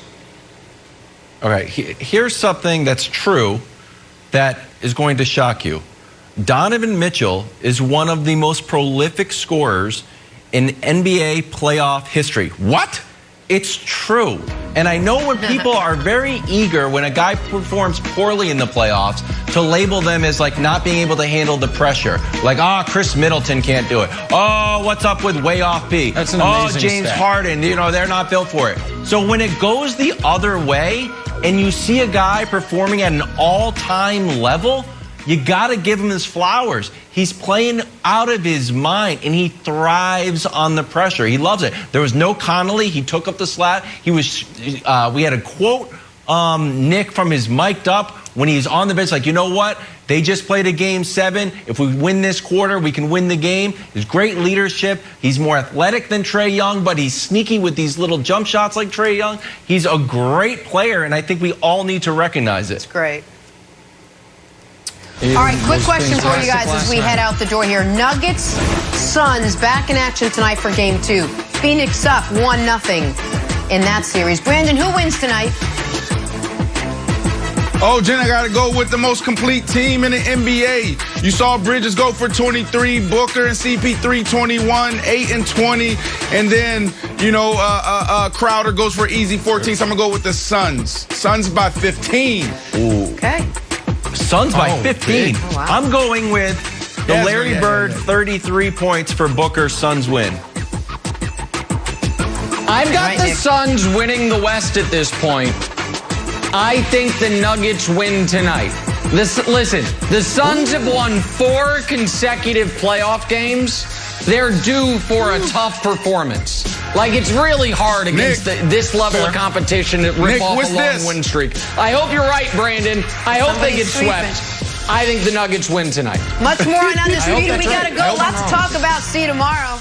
All right, here's something that's true that is going to shock you. Donovan Mitchell is one of the most prolific scorers in NBA playoff history. What? It's true. And I know when people are very eager when a guy performs poorly in the playoffs to label them as like not being able to handle the pressure. Like, Chris Middleton can't do it. Oh, what's up with way off B? That's an amazing James stat. Harden, they're not built for it. So when it goes the other way and you see a guy performing at an all-time level, you got to give him his flowers. He's playing out of his mind, and he thrives on the pressure. He loves it. There was no Connolly. He took up the slack. We had a quote, Nick, from his mic'd up when he's on the bench, like, you know what? They just played a game 7. If we win this quarter, we can win the game. His great leadership. He's more athletic than Trae Young, but he's sneaky with these little jump shots like Trae Young. He's a great player, and I think we all need to recognize it. It's great. All right, quick question for you guys as we head out the door here. Nuggets, Suns back in action tonight for Game 2. Phoenix up 1-0 in that series. Brandon, who wins tonight? Oh, Jen, I got to go with the most complete team in the NBA. You saw Bridges go for 23, Booker and CP3 21, 8 and 20. And then, Crowder goes for easy 14. So I'm going to go with the Suns. Suns by 15. Ooh. Okay. Suns by 15. Oh, wow. I'm going with the Larry Bird 33 points for Booker. Suns win. I've got the Suns winning the West at this point. I think the Nuggets win tonight. Listen, the Suns have won 4 consecutive playoff games. They're due for a tough performance. Like, it's really hard against this level of competition to rip off a long win streak. I hope you're right, Brandon. I hope they get swept. I think the Nuggets win tonight. Much more on Undisputed. We got to go. Lots to talk about. See you tomorrow.